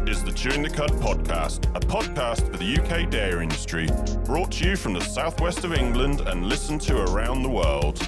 is the Chewing the Cud podcast, a podcast for the UK dairy industry, brought to you from the southwest of England and listened to around the world.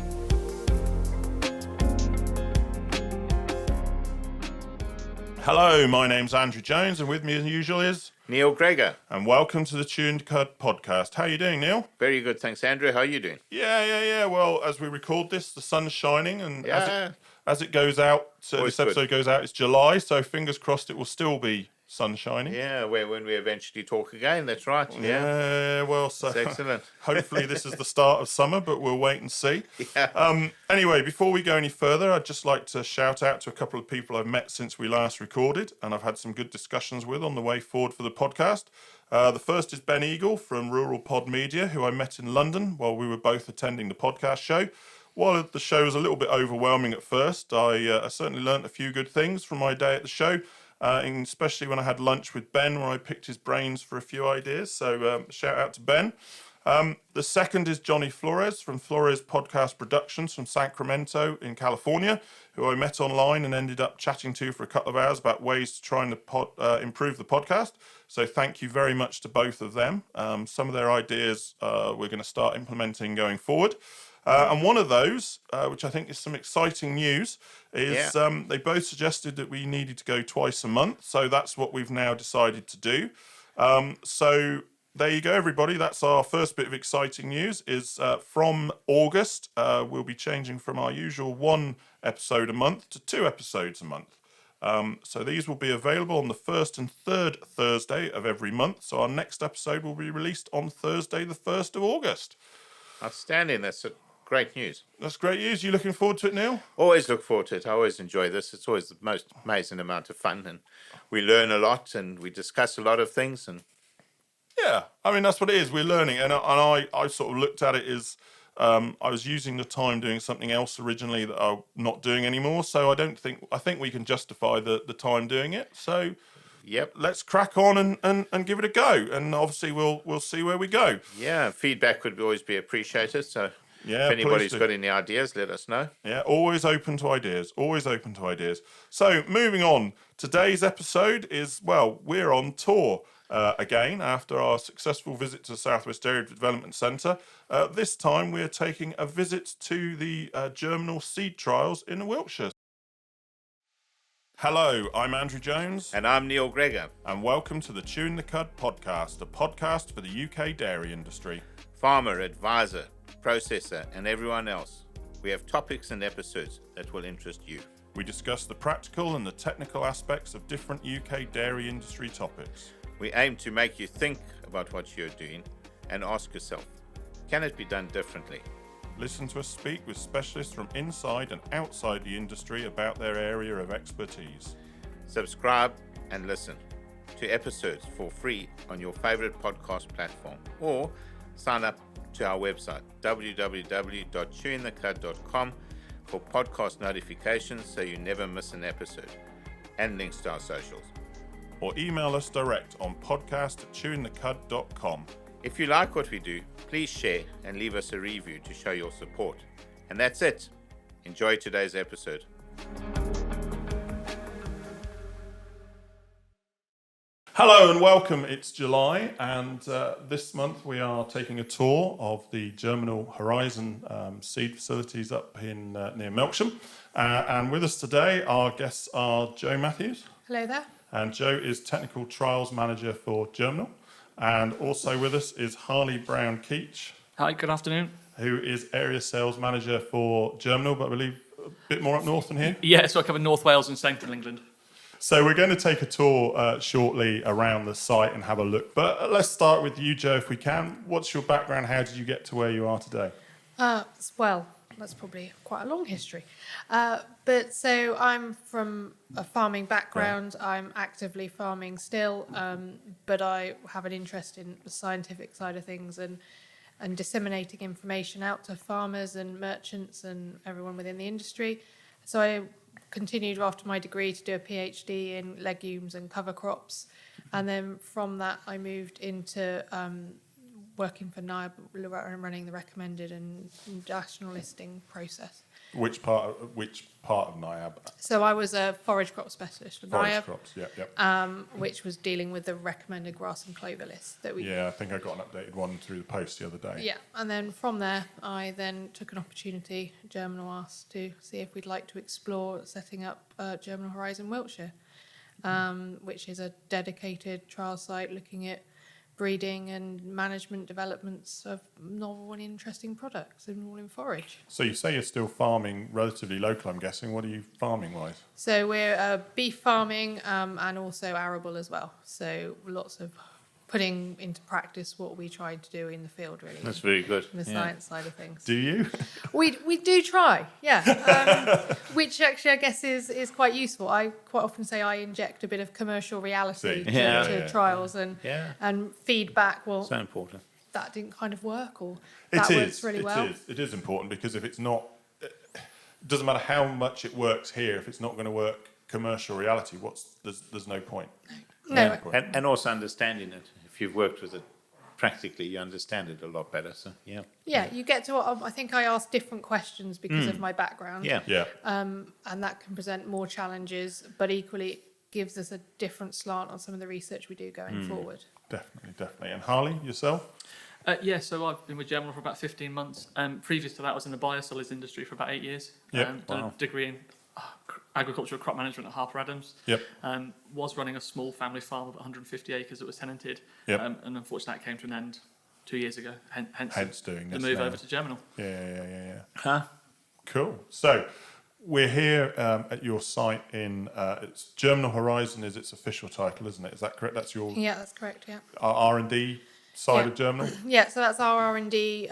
Hello, my name's Andrew Jones, and with me as usual is Neil Greggor. And welcome to the Chewing the Cud podcast. How are you doing, Neil? Very good, thanks, Andrew. How are you doing? Yeah. Well, as we record this, the sun's shining, and Yeah. as it goes out, Always this episode goes out, it's July, so fingers crossed it will still be sun shining. Yeah, when we eventually talk again, that's right. Yeah, well, so that's excellent. Hopefully this is the start of summer, but we'll wait and see. Yeah. Anyway, before we go any further, I'd just like to shout out to a couple of people I've met since we last recorded, and I've had some good discussions with on the way forward for the podcast. The first is Ben Eagle from Rural Pod Media, who I met in London while we were both attending the podcast show. While the show was a little bit overwhelming at first, I certainly learnt a few good things from my day at the show, and especially when I had lunch with Ben, where I picked his brains for a few ideas. So shout out to Ben. The second is Johnny Flores from Flores Podcast Productions from Sacramento in California, who I met online and ended up chatting to for a couple of hours about ways to try and improve the podcast. So thank you very much to both of them. Some of their ideas we're going to start implementing going forward. And one of those, which I think is some exciting news, is they both suggested that we needed to go twice a month. So that's what we've now decided to do. So there you go, everybody. That's our first bit of exciting news. Is from August, we'll be changing from our usual one episode a month to 2 episodes a month. So these will be available on the first and third Thursday of every month. So our next episode will be released on Thursday, the 1st of August. Outstanding. That's great news. That's great news. You looking forward to it, Neil? Always look forward to it. I always enjoy this. It's always the most amazing amount of fun, and we learn a lot, and we discuss a lot of things. And yeah, I mean, that's what it is. We're learning. And I sort of looked at it as I was using the time doing something else originally that I'm not doing anymore. So I think we can justify the time doing it. So yep, let's crack on and give it a go. And obviously we'll see where we go. Yeah, feedback would always be appreciated. So yeah, if anybody's got any ideas, let us know. Yeah, always open to ideas. Always open to ideas. So moving on, today's episode is, well, we're on tour again after our successful visit to the Southwest Dairy Development Centre. This time we're taking a visit to the Germinal seed trials in Wiltshire. Hello, I'm Andrew Jones. And I'm Neil Greggor. And welcome to the Chewing the Cud podcast, a podcast for the UK dairy industry. Farmer, advisor, processor, and everyone else. We have topics and episodes that will interest you. We discuss the practical and the technical aspects of different UK dairy industry topics. We aim to make you think about what you're doing and ask yourself, can it be done differently? Listen to us speak with specialists from inside and outside the industry about their area of expertise. Subscribe and listen to episodes for free on your favorite podcast platform, or sign up to our website www.chewingthecud.com for podcast notifications so you never miss an episode, and links to our socials. Or email us direct on podcast@chewingthecud.com. If you like what we do, please share and leave us a review to show your support. And that's it. Enjoy today's episode. Hello and welcome. It's July, and this month we are taking a tour of the Germinal Horizon seed facilities up in near Melksham. And with us today, our guests are Jo Matthews. Hello there. And Jo is Technical Trials Manager for Germinal. And also with us is Harley Brown-Keech. Hi, good afternoon. Who is Area Sales Manager for Germinal, but I believe a bit more up north than here. Yeah, so I cover North Wales and Central England. So we're going to take a tour shortly around the site and have a look. But let's start with you, Jo, if we can. What's your background? How did you get to where you are today? Well, that's probably quite a long history. But so I'm from a farming background. Right. I'm actively farming still, but I have an interest in the scientific side of things and disseminating information out to farmers and merchants and everyone within the industry. So I continued after my degree to do a PhD in legumes and cover crops. And then from that, I moved into working for NIAB, running the recommended and national listing process. Which part of NIAB? So I was a forage crop specialist for Forage NIAB, crops, yep. which was dealing with the recommended grass and clover list that we. Yeah, I think I got an updated one through the post the other day. Yeah, and then from there, I then took an opportunity. Germinal asked to see if we'd like to explore setting up Germinal Horizon Wiltshire, which is a dedicated trial site looking at breeding and management developments of novel and interesting products in forage. So you say you're still farming relatively local, I'm guessing. What are you farming wise? So we're beef farming and also arable as well. So lots of putting into practice what we tried to do in the field, really. That's very good. The science side of things. Do you? We do try, yeah. Which actually I guess is quite useful. I quite often say I inject a bit of commercial reality See. to trials and feedback. Well, So important. that didn't kind of work, or that works really well. It is important because if it's not, it doesn't matter how much it works here. If it's not going to work commercial reality, there's no point. No, And also understanding it. If you've worked with it practically, you understand it a lot better. So, yeah. yeah, you get to. I think I ask different questions because of my background. Yeah. Yeah. And that can present more challenges, but equally it gives us a different slant on some of the research we do going forward. Definitely. And Harley, yourself? So I've been with Germinal for about 15 months. Previous to that, I was in the biosolids industry for about 8 years. Yep. Done a degree in agricultural crop management at Harper Adams. Yep. Was running a small family farm of 150 acres that was tenanted. Yep. And unfortunately, that came to an end 2 years ago. Hence doing the this move now. over to Germinal. Yeah. Huh? Cool. So we're here at your site in it's Germinal Horizon is its official title, isn't it? Is that correct? That's your Yeah, that's correct. Yeah. R&D side Yeah. of Germinal. Yeah, so that's our R&D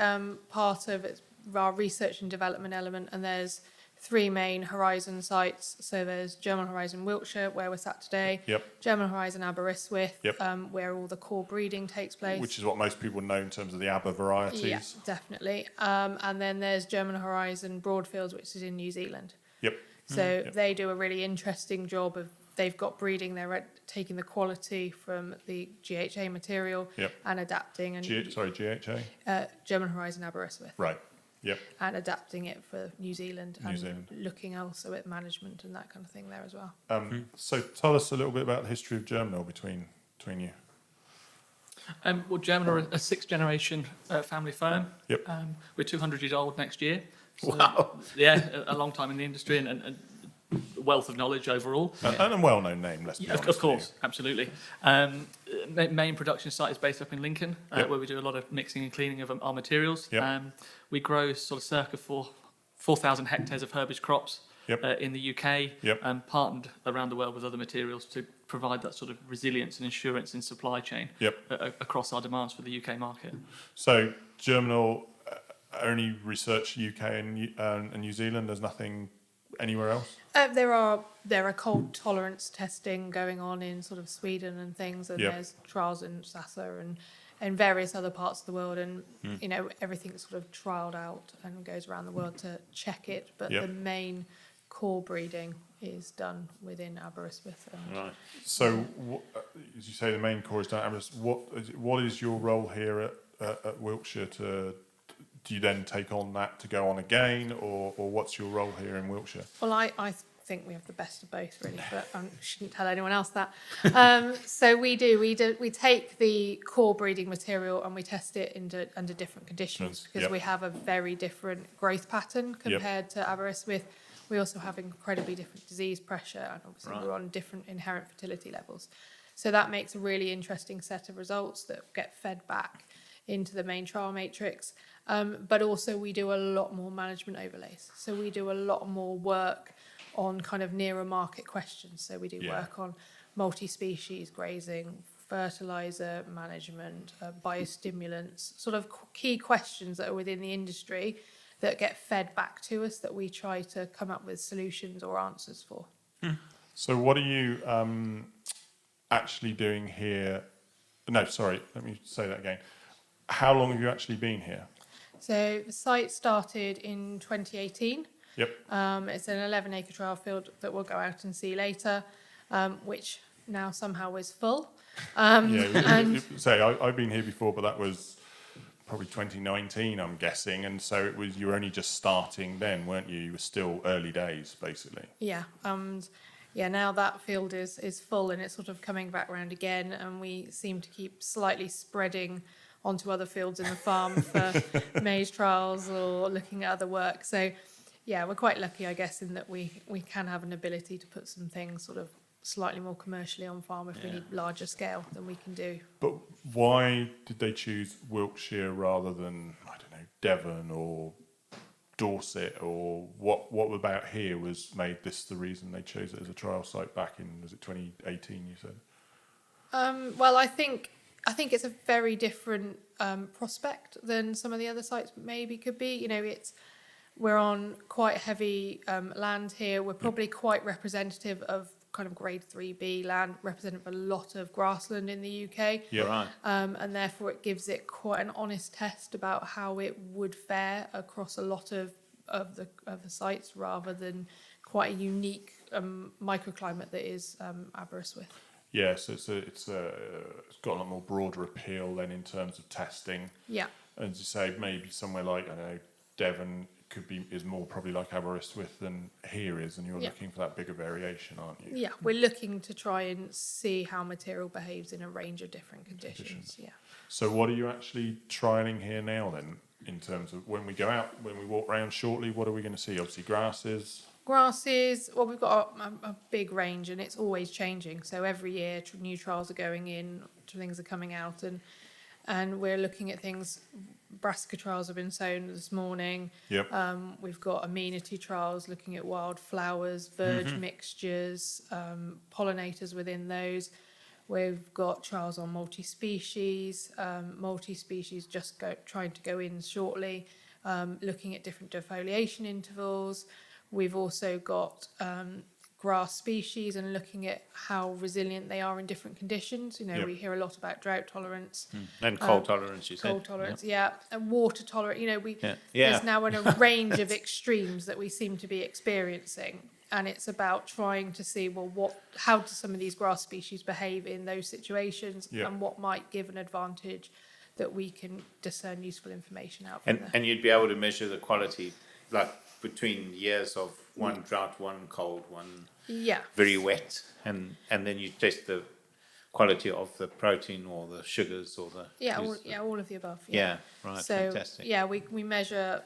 part of it, our research and development element, and there's 3 main Horizon sites. So there's Germinal Horizon Wiltshire, where we're sat today. Yep. Germinal Horizon Aberystwyth, Yep. where all the core breeding takes place. Which is what most people know in terms of the ABBA varieties. Yeah, definitely. And then there's Germinal Horizon Broadfields, which is in New Zealand. Yep. So they do a really interesting job of, they've got breeding, they're taking the quality from the GHA material Yep. and adapting, and GHA? German Horizon Aberystwyth. Right. Yep. And adapting it for New Zealand New and Zealand. looking also at management and that kind of thing there as well. So tell us a little bit about the history of Germinal between you. Well, Germinal are a 6th generation family firm. Yep. We're 200 years old next year. So, Wow. Yeah, a long time in the industry and a wealth of knowledge overall. And a well-known name, let's be Yeah, honest. of course, absolutely. Main production site is based up in Lincoln, Yep. where we do a lot of mixing and cleaning of our materials. Yep. We grow sort of circa 4,000 hectares of herbage crops Yep. in the UK, Yep. and partnered around the world with other materials to provide that sort of resilience and insurance in supply chain Yep. across our demands for the UK market. So Germinal only research UK and New Zealand. There's nothing anywhere else. There are cold tolerance testing going on in sort of Sweden and things, and Yep. there's trials in Sasa and various other parts of the world, and everything's sort of trialed out and goes around the world to check it. But Yep. the main core breeding is done within Aberystwyth. And Right. So, as you say, the main core is down. What is your role here at Wiltshire? Do you then take on that to go on again, or what's your role here in Wiltshire? Well, I think we have the best of both, really, but I shouldn't tell anyone else that. So we take the core breeding material and we test it under different conditions, because Yep. we have a very different growth pattern compared to Aberystwyth. We also have incredibly different disease pressure, and obviously Right. we're on different inherent fertility levels. So that makes a really interesting set of results that get fed back into the main trial matrix. But also we do a lot more management overlays. So we do a lot more work on kind of nearer market questions. So we do Yeah. work on multi-species grazing, fertilizer management, biostimulants, sort of key questions that are within the industry that get fed back to us that we try to come up with solutions or answers for. So, what are you actually doing here? No, sorry, let me say that again. How long have you actually been here? So the site started in 2018. Yep. It's an 11-acre trial field that we'll go out and see later, which now somehow is full. Yeah. I've been here before, but that was probably 2019, I'm guessing, and so it was, you were only just starting then, weren't you? You were still early days, basically. Yeah, and now that field is full and it's sort of coming back round again, and we seem to keep slightly spreading onto other fields in the farm for maize trials or looking at other work. So, yeah, we're quite lucky, I guess, in that we can have an ability to put some things sort of slightly more commercially on farm if we need larger scale than we can do. But why did they choose Wiltshire rather than, I don't know, Devon or Dorset, or what about here was made this the reason they chose it as a trial site back in, was it 2018 you said? Well, I think it's a very different prospect than some of the other sites maybe could be. You know, we're on quite heavy land here. We're probably quite representative of kind of grade 3B land, representative of a lot of grassland in the UK. Yeah, Right. And therefore it gives it quite an honest test about how it would fare across a lot of the sites, rather than quite a unique microclimate that is Aberystwyth. Yeah, so it's got a lot more broader appeal then in terms of testing. Yeah. And as you say, maybe somewhere like, I don't know, Devon is more probably like Aberystwyth than here is, and you're looking for that bigger variation, aren't you? Yeah, we're looking to try and see how material behaves in a range of different conditions. Yeah. So what are you actually trialling here now then, in terms of when we go out, when we walk around shortly, what are we going to see? Obviously grasses. Grasses, well, we've got a big range and it's always changing. So every year new trials are going in, things are coming out, and we're looking at things. Brassica trials have been sown this morning. Yep. We've got amenity trials looking at wildflowers, verge mixtures, pollinators within those. We've got trials on multi-species just trying to go in shortly, looking at different defoliation intervals. We've also got grass species and looking at how resilient they are in different conditions. You know, we hear a lot about drought tolerance. And cold tolerance, you said. Cold tolerance, and water tolerance. You know, Yeah. there's now a range of extremes that we seem to be experiencing, and it's about trying to see, well, how do some of these grass species behave in those situations, and what might give an advantage that we can discern useful information out from there. And you'd be able to measure the quality, like between years of one drought, one cold, one very wet, and then you test the quality of the protein or the sugars or the all of the above. Right. So Fantastic. we measure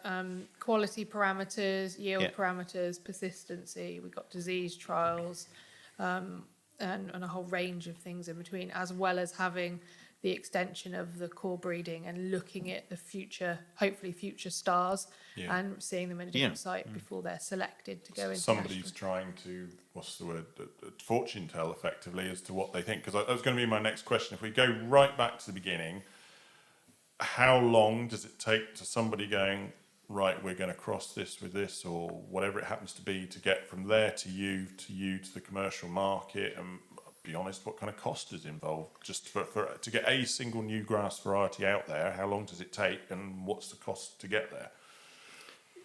quality parameters, yield parameters, persistency. We've got disease trials, and a whole range of things in between, as well as having the extension of the core breeding and looking at the future, hopefully future stars, and seeing them in a different site before they're selected to go into. Somebody's trying to, what's the word, fortune tell effectively as to what they think. Because that was going to be my next question. If we go right back to the beginning, how long does it take to somebody going, right, we're going to cross this with this, or whatever it happens to be, to get from there to you to the commercial market? And be honest, what kind of cost is involved just for to get a single new grass variety out there? How long does it take, and what's the cost to get there?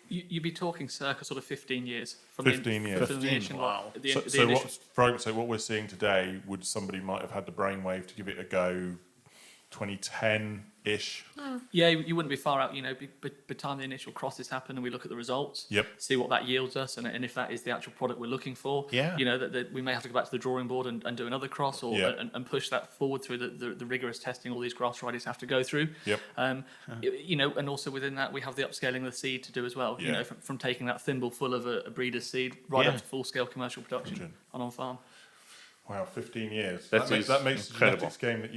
You'd be talking circa sort of 15 years. From 15 years. From the initial, Wow. So for argument's sake, what we're seeing today, would somebody might have had the brainwave to give it a go 2010-ish? Yeah, you wouldn't be far out, you know, by the time the initial crosses happen and we look at the results, see what that yields us, and if that is the actual product we're looking for, you know, that we may have to go back to the drawing board and do another cross, or and push that forward through the rigorous testing all these grass varieties have to go through. You know, and also within that we have the upscaling of the seed to do as well, you know, from taking that thimble full of a breeder's seed right up to full-scale commercial production on farm. Wow, 15 years. That makes the incredible. genetics game that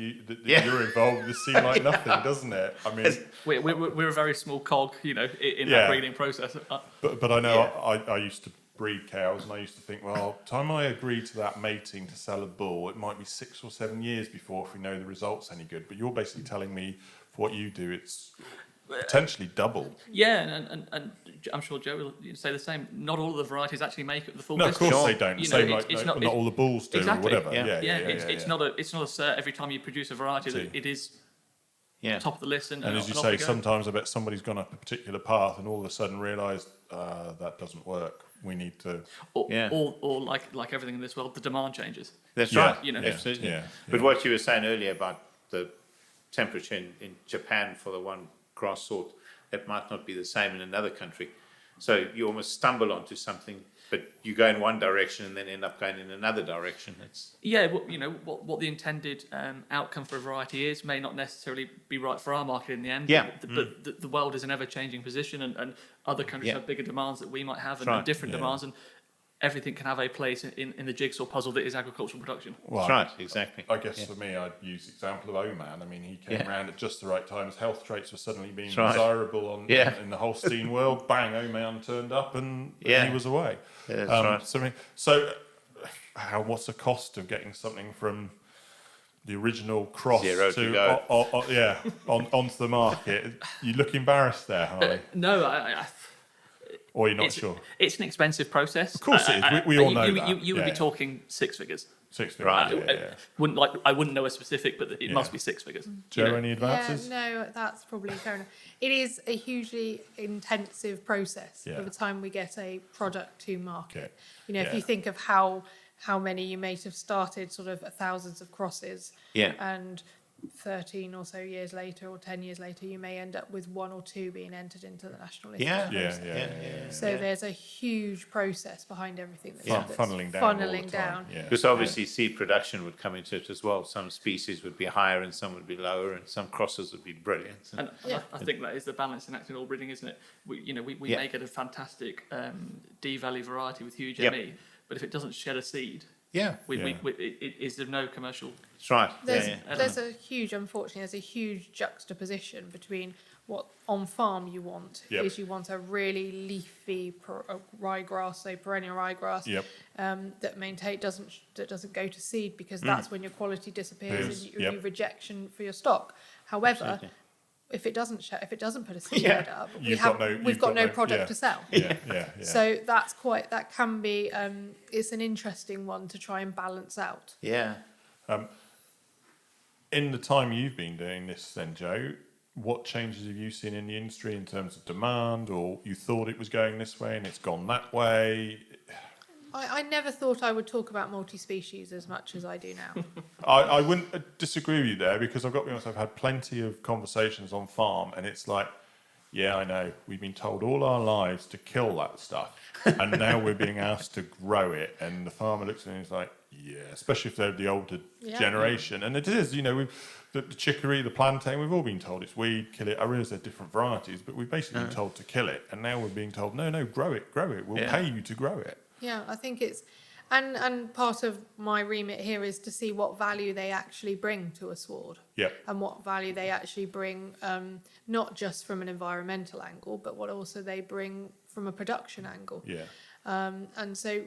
you're involved with seem like nothing, doesn't it? I mean, we're a very small cog, you know, in that breeding process. But I know I used to breed cows, and I used to think, well, time I agreed to that mating to sell a bull, it might be 6 or 7 years before if we know the results any good. But you're basically telling me for what you do, it's potentially double. Yeah, and I'm sure Joe will say the same. Not all of the varieties actually make it the full No, of distance. course they don't. You Same know, like it's not all the bulls do, exactly. or whatever. It's not a cert every time you produce a variety that it is top of the list. And as you say, sometimes I bet somebody's gone up a particular path and all of a sudden realised that doesn't work. We need to. Or like everything in this world, the demand changes. That's right. You know, absolutely. But what you were saying earlier about the temperature in Japan for the one grass sort that might not be the same in another country. So you almost stumble onto something, but you go in one direction and then end up going in another direction. What the intended outcome for a variety is may not necessarily be right for our market in the end. Yeah. But the world is an ever-changing position, and other countries have bigger demands that we might have, and different demands, and everything can have a place in the jigsaw puzzle that is agricultural production. Well, that's right, exactly. I guess for me, I'd use the example of Oman. I mean, he came around at just the right time as health traits were suddenly being desirable in the Holstein world. Bang, Oman turned up and he was away. Yeah, that's right. What's the cost of getting something from the original cross onto the market? You look embarrassed there, Harley. No, or you're not sure? It's an expensive process. Of course it is. We all know that. You would be talking six figures. 6 figures. Right. I wouldn't know a specific, but it must be 6 figures. Jo, any advances? No, that's probably fair enough. It is a hugely intensive process by the time we get a product to market. If you think of how many you may have started, sort of thousands of crosses, and 13 or so years later or 10 years later, you may end up with 1 or 2 being entered into the national list. So there's a huge process behind everything that's funneling down. Because obviously seed production would come into it as well. Some species would be higher and some would be lower, and some crosses would be brilliant. And I think that is the balancing act in all breeding, isn't it? We may get a fantastic D-Valley variety with huge ME, but if it doesn't shed a seed, it is of no commercial. That's right. There's a huge juxtaposition between what on farm you want is you want a really leafy ryegrass, so perennial ryegrass that doesn't go to seed, because that's when your quality disappears and your rejection for your stock. However, if it doesn't put a seed head up, we've got no product to sell. So that can be it's an interesting one to try and balance out. In the time you've been doing this then, Jo, what changes have you seen in the industry in terms of demand, or you thought it was going this way and it's gone that way? I never thought I would talk about multi-species as much as I do now. I wouldn't disagree with you there, because I've got to be honest, I've had plenty of conversations on farm, and it's like, I know, we've been told all our lives to kill that stuff, and now we're being asked to grow it, and the farmer looks at it and he's like, especially if they're the older generation. And it is, the chicory, the plantain, we've all been told it's weed, kill it. I realise they're different varieties, but we've basically been told to kill it, and now we're being told, no, grow it, we'll pay you to grow it. Yeah, I think it's, and part of my remit here is to see what value they actually bring to a sward. And what value they actually bring, not just from an environmental angle, but what also they bring from a production angle. And so,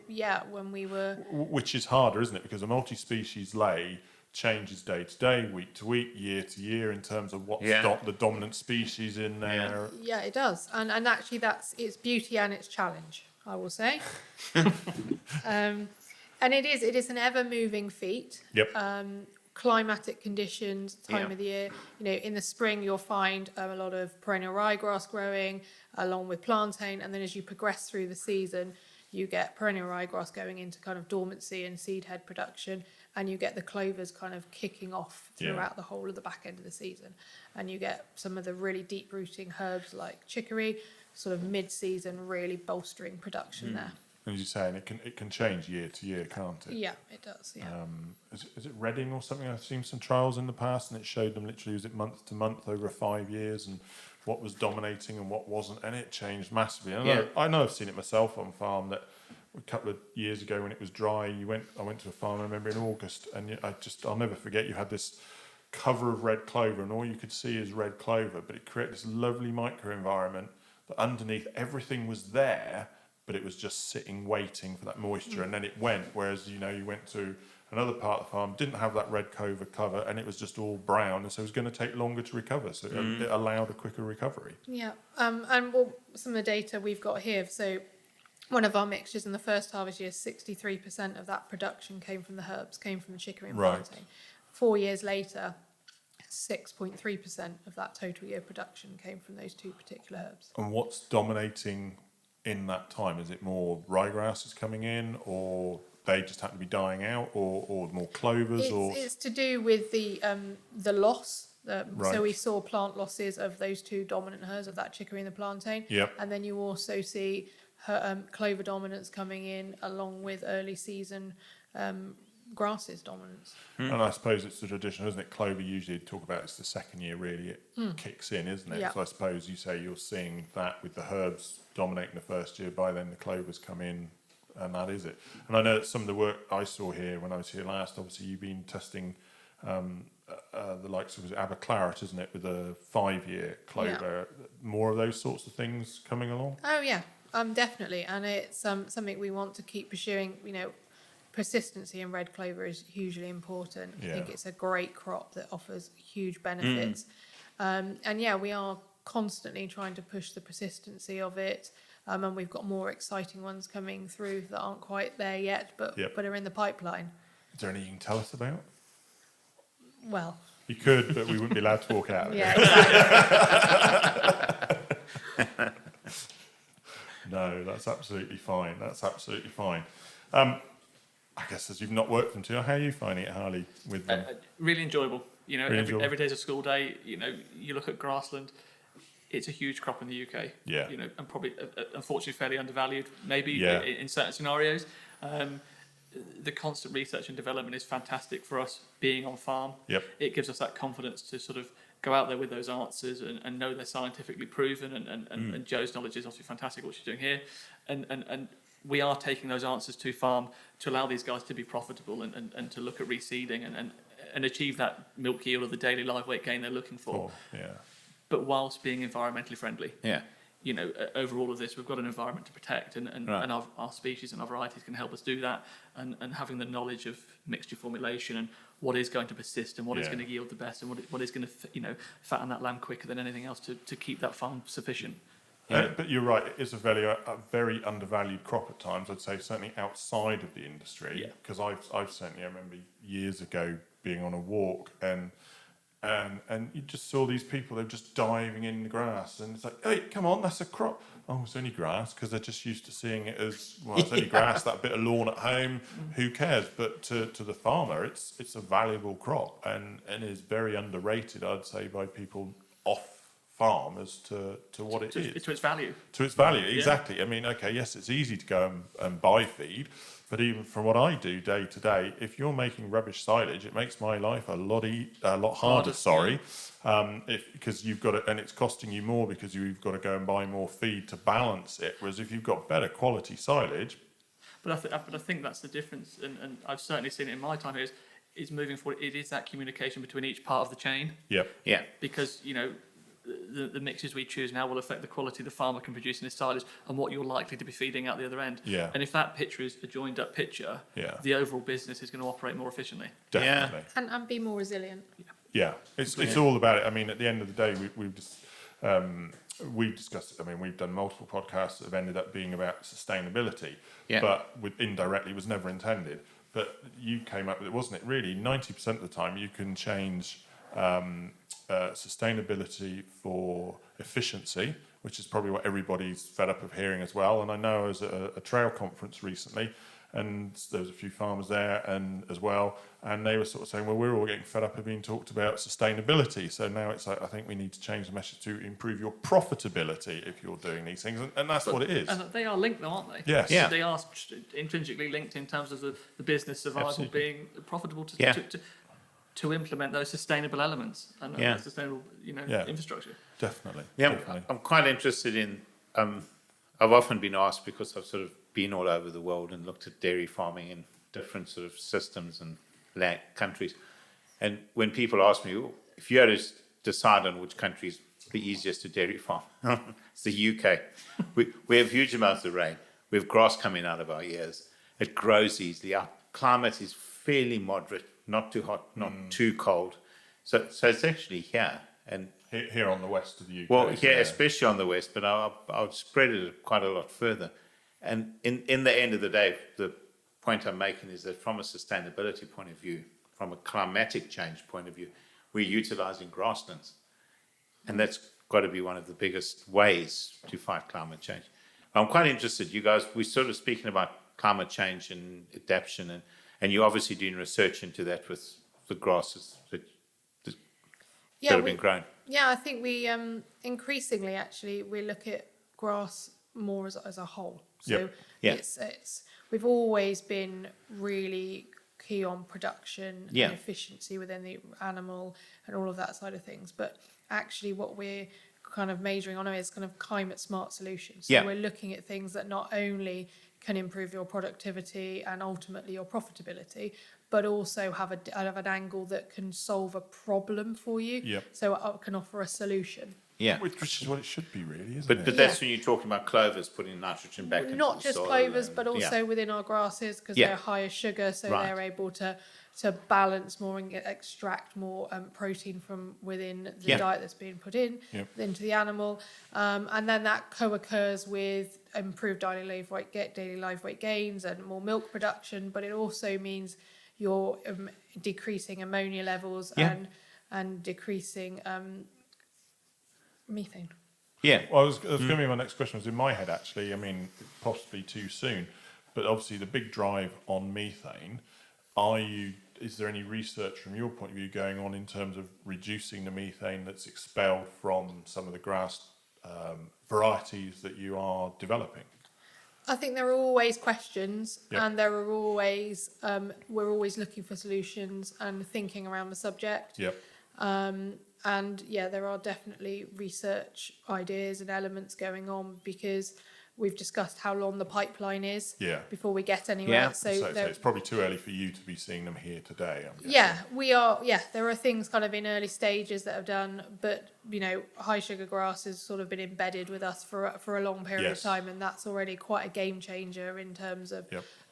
when we were... Which is harder, isn't it? Because a multi-species lay changes day to day, week to week, year to year, in terms of what's the dominant species in there. Yeah, it does. And actually that's its beauty and its challenge, I will say. And it is an ever-moving feat. Climatic conditions, time of the year. In the spring you'll find a lot of perennial ryegrass growing along with plantain, and then as you progress through the season, you get perennial ryegrass going into kind of dormancy and seed head production, and you get the clovers kind of kicking off throughout the whole of the back end of the season, and you get some of the really deep rooting herbs like chicory sort of mid-season really bolstering production there. And as you're saying, it can change year to year, can't it? Yeah, it does. Is it Reading or something? I've seen some trials in the past, and it showed them literally, was it month to month over 5 years, and what was dominating and what wasn't, and it changed massively. I know I've seen it myself on farm, that a couple of years ago when it was dry, I went to a farm, I remember in August, and I'll never forget, you had this cover of red clover, and all you could see is red clover, but it created this lovely microenvironment that underneath everything was there, but it was just sitting waiting for that moisture, and then it went. Whereas you went to another part of the farm, didn't have that red clover cover, and it was just all brown, and so it was going to take longer to recover, so it allowed a quicker recovery. And some of the data we've got here, so one of our mixtures in the first harvest year, 63% of that production came from the herbs, came from the chicory and plantain. 4 years later, 6.3% of that total year production came from those two particular herbs. And what's dominating in that time? Is it more ryegrasses coming in, or they just happen to be dying out, or more clovers? It's to do with the loss So we saw plant losses of those two dominant herds of that chicory and the plantain. Yep. And then you also see clover dominance coming in along with early season grasses dominance. And I suppose it's the tradition, isn't it? Clover usually talk about it's the second year really it kicks in, isn't it? Yeah. So I suppose you say you're seeing that with the herbs dominating the first year. By then the clovers come in, and that is it. And I know that some of the work I saw here when I was here last, obviously you've been testing the likes of Aberclaret, isn't it, with a 5-year clover. Yeah. More of those sorts of things coming along? Oh yeah, definitely. And it's something we want to keep pursuing. You know, persistency in red clover is hugely important. I think it's a great crop that offers huge benefits. And yeah, we are constantly trying to push the persistency of it. And we've got more exciting ones coming through that aren't quite there yet, but are in the pipeline. Is there anything you can tell us about? Well, you could, but we wouldn't be allowed to walk out. Yeah, exactly. No, that's absolutely fine. That's absolutely fine. I guess as you've not worked them too, how are you finding it, Harley, with them? Really enjoyable. You know, really every day's a school day. You know, you look at grassland. It's a huge crop in the UK. Yeah. You know, and probably, unfortunately, fairly undervalued. Maybe in certain scenarios. The constant research and development is fantastic for us being on farm. Yep. It gives us that confidence to sort of go out there with those answers and know they're scientifically proven. And Jo's knowledge is obviously fantastic what she's doing here. And we are taking those answers to farm to allow these guys to be profitable and to look at reseeding and achieve that milk yield or the daily live weight gain they're looking for. But whilst being environmentally friendly. Yeah. You know, over all of this, we've got an environment to protect, and our species and our varieties can help us do that. And having the knowledge of mixture formulation and what is going to persist and what is going to yield the best and what is going to, fatten that lamb quicker than anything else to keep that farm sufficient. Yeah. But you're right, it is a very undervalued crop at times, I'd say, certainly outside of the industry. Because I've certainly, I remember years ago being on a walk and you just saw these people, they're just diving in the grass, and it's like, hey, come on, that's a crop. Oh, it's only grass, because they're just used to seeing it as, well, it's only grass, that bit of lawn at home, who cares? But to the farmer, it's a valuable crop, and is very underrated, I'd say, by people off farm as to what it is. To its value. To its value, exactly. I mean, okay, yes, it's easy to go and buy feed, but even from what I do day to day, if you're making rubbish silage, it makes my life a lot harder. Because you've got to, and it's costing you more because you've got to go and buy more feed to balance it. Whereas if you've got better quality silage, but I think that's the difference, and I've certainly seen it in my time here. Is moving forward. It is that communication between each part of the chain. Yep. Yeah. Because the mixes we choose now will affect the quality the farmer can produce in his silage and what you're likely to be feeding out the other end. Yeah. And if that picture is a joined up picture, the overall business is going to operate more efficiently. Definitely. Yeah. And be more resilient. Yeah. It's all about it. I mean, at the end of the day, we've discussed it. I mean, we've done multiple podcasts that have ended up being about sustainability, but indirectly was never intended. But you came up with it, wasn't it? Really, 90% of the time you can change sustainability for efficiency, which is probably what everybody's fed up of hearing as well. And I know I was at a trail conference recently, and there was a few farmers there and as well, and they were sort of saying, well, we're all getting fed up of being talked about sustainability. So now it's like, I think we need to change the message to improve your profitability if you're doing these things, and that's what it is. And they are linked, though, aren't they? Yes. Yeah. They are intrinsically linked in terms of the business survival being profitable to implement those sustainable elements and sustainable, infrastructure. Definitely. Yeah, definitely. I'm quite interested in. I've often been asked, because I've sort of been all over the world and looked at dairy farming in different sort of systems and countries, and when people ask me, if you had to decide on which country is the easiest to dairy farm, it's the UK. We have huge amounts of rain. We have grass coming out of our ears. It grows easily. Our climate is fairly moderate. Not too hot, not too cold. So it's actually here. And here on the west of the UK. Well, here, especially on the west, but I'll spread it quite a lot further. And in the end of the day, the point I'm making is that from a sustainability point of view, from a climatic change point of view, we're utilising grasslands. And that's got to be one of the biggest ways to fight climate change. I'm quite interested, you guys, we're sort of speaking about climate change and adaptation, and you're obviously doing research into that with the grasses. that have been grown. Yeah, I think we increasingly actually we look at grass more as a whole. So it's we've always been really key on production and efficiency within the animal and all of that side of things. But actually what we're kind of majoring on is kind of climate smart solutions. So we're looking at things that not only can improve your productivity and ultimately your profitability, but also have an angle that can solve a problem for you. So it can offer a solution. Which is what it should be, really, isn't it? But that's when you're talking about clovers putting nitrogen back into the soil. Not just clovers, but also within our grasses, because they're higher sugar, so they're able to balance more and extract more protein from within the diet that's being put into the animal. And then that co-occurs with improved daily live weight gains and more milk production, but it also means you're decreasing ammonia levels and decreasing methane. Well, I was going to be my next question was in my head, actually. I mean, possibly too soon, but obviously the big drive on methane. Is there any research from your point of view going on in terms of reducing the methane that's expelled from some of the grass varieties that you are developing? I think there are always questions, and there are always we're always looking for solutions and thinking around the subject. And there are definitely research ideas and elements going on, because we've discussed how long the pipeline is before we get anywhere. So it's probably too early for you to be seeing them here today. We are. There are things kind of in early stages that have done, but high sugar grass has sort of been embedded with us for a long period of time, and that's already quite a game changer in terms of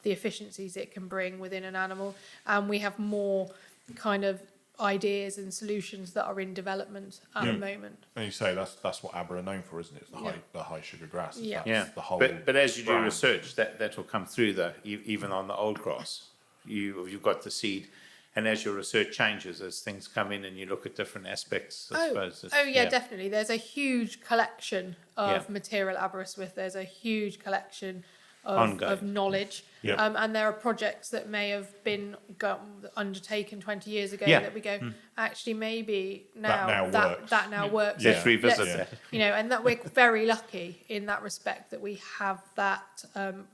the efficiencies it can bring within an animal. And we have more kind of ideas and solutions that are in development at the moment. And you say that's what ABBA are known for, isn't it? It's the high sugar grass. The whole but as you do research, that will come through though, even on the old grass. You've got the seed, and as your research changes, as things come in and you look at different aspects, I suppose. Definitely. There's a huge collection of material at Aberystwyth. There's a huge collection of knowledge. And there are projects that may have been undertaken 20 years ago that we go, actually maybe that now works. Let's revisit that. And that we're very lucky in that respect that we have that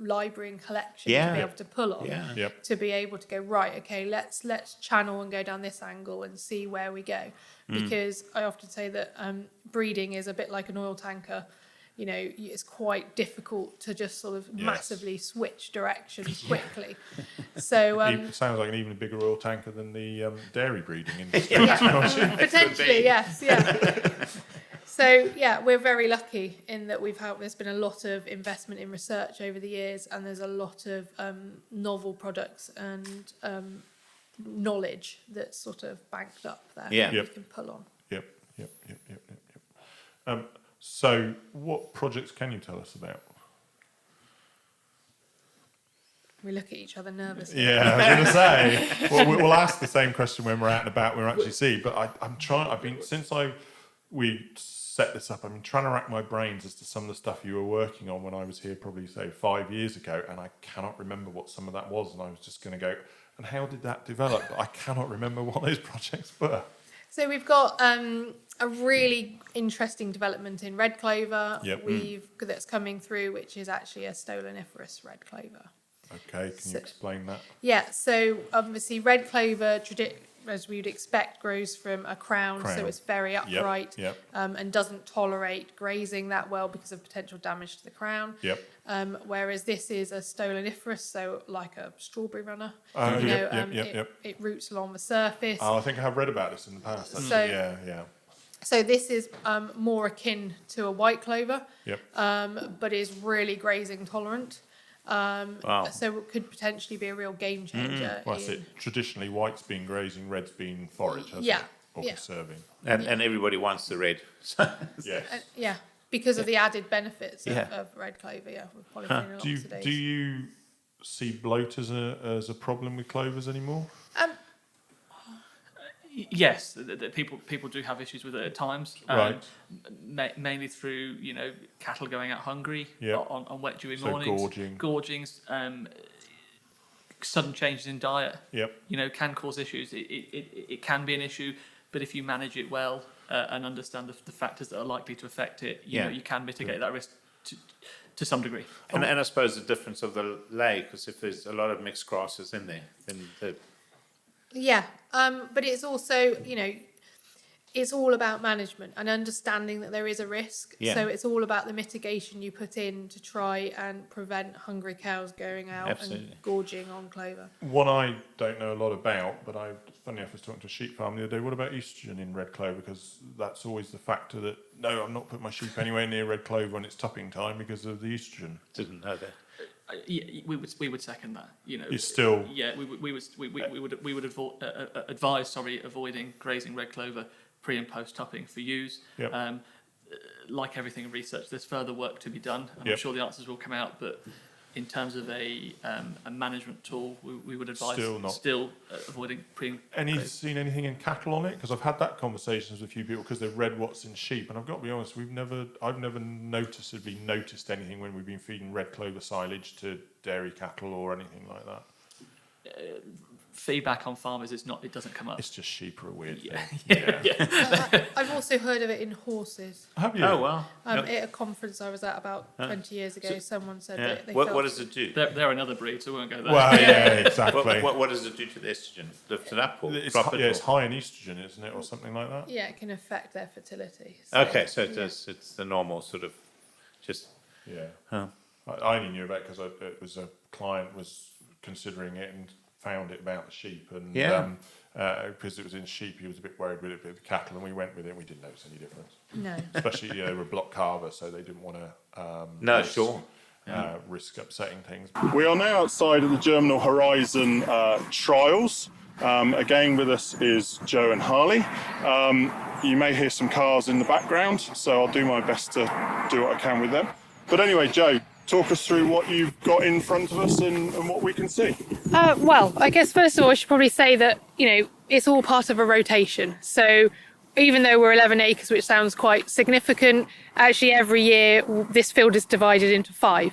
library and collection to be able to pull on, to be able to go, right, okay, let's channel and go down this angle and see where we go. Because I often say that breeding is a bit like an oil tanker. It's quite difficult to just sort of massively switch directions quickly. So it sounds like an even bigger oil tanker than the dairy breeding industry. Potentially, yes, So we're very lucky in that there's been a lot of investment in research over the years, and there's a lot of novel products and knowledge that's sort of banked up there that we can pull on. So, what projects can you tell us about? We look at each other nervously. Yeah, I was going to say. We'll ask the same question when we're out and about. We'll actually see. But since we set this up, I've been trying to rack my brains as to some of the stuff you were working on when I was here, probably say 5 years ago, and I cannot remember what some of that was. And I was just going to go, and how did that develop? But I cannot remember what those projects were. So we've got a really interesting development in red clover. That's coming through, which is actually a stoloniferous red clover. Okay, can you explain that? Yeah, so obviously red clover, as we would expect, grows from a crown. So it's very upright and doesn't tolerate grazing that well because of potential damage to the crown. Whereas this is a stoloniferous, so like a strawberry runner. It roots along the surface. I think I have read about this in the past. Actually. So this is more akin to a white clover, but is really grazing tolerant. So it could potentially be a real game changer. Traditionally, white's been grazing, red's been forage, hasn't it? Or serving. And everybody wants the red. Because of the added benefits of red clover, with polyphenol oxidase. Do you see bloat as a problem with clovers anymore? Yes, people do have issues with it at times. Mainly through cattle going out hungry on wet dewy mornings, gorgings, sudden changes in diet. Can cause issues. It can be an issue but if you manage it well and understand the factors that are likely to affect it, you know, you can mitigate that risk to some degree. And I suppose the difference of the lay, because if there's a lot of mixed grasses in there, then but it's also, you know, it's all about management and understanding that there is a risk. Yeah. So it's all about the mitigation you put in to try and prevent hungry cows going out and gorging on clover. One I don't know a lot about, but funny enough, I was talking to a sheep farm the other day. What about estrogen in red clover? Because that's always the factor that, no, I'm not putting my sheep anywhere near red clover when it's tupping time because of the estrogen. Didn't know that. Yeah, we would second that. You know, it's still we would advise avoiding grazing red clover pre and post tupping for ewes. Yep. Like everything in research, there's further work to be done. I'm sure the answers will come out, but in terms of a management tool, we would advise still avoiding pre. Seen anything in cattle on it? Because I've had that conversations with a few people because they've read what's in sheep, and I've got to be honest, I've never noticeably noticed anything when we've been feeding red clover silage to dairy cattle or anything like that. Feedback on farmers, it doesn't come up. It's just sheep are a weird thing. I've also heard of it in horses. Have you? Oh, wow. At a conference I was at about 20 years ago, someone said that they what does it do? They're another breed, so we won't go there. Well, yeah, exactly. What does it do to the estrogen? Lift it up or it's drop it? It's high in estrogen, isn't it, or something like that? Yeah, it can affect their fertility. So it does. It's the normal sort of just... Yeah. Huh. I only knew about it because it was a client was considering it and found it about the sheep, and because it was in sheep, he was a bit worried with it with the cattle, and we went with it. And we didn't notice any difference. No, especially they were block carver, so they didn't want to. Risk upsetting things. We are now outside of the Germinal Horizon trials. Again, with us is Jo and Harley. You may hear some cars in the background, so I'll do my best to do what I can with them. But anyway, Jo, talk us through what you've got in front of us and what we can see. Well, I guess first of all, I should probably say that, you know, it's all part of a rotation. So even though we're 11 acres, which sounds quite significant, actually every year this field is divided into 5.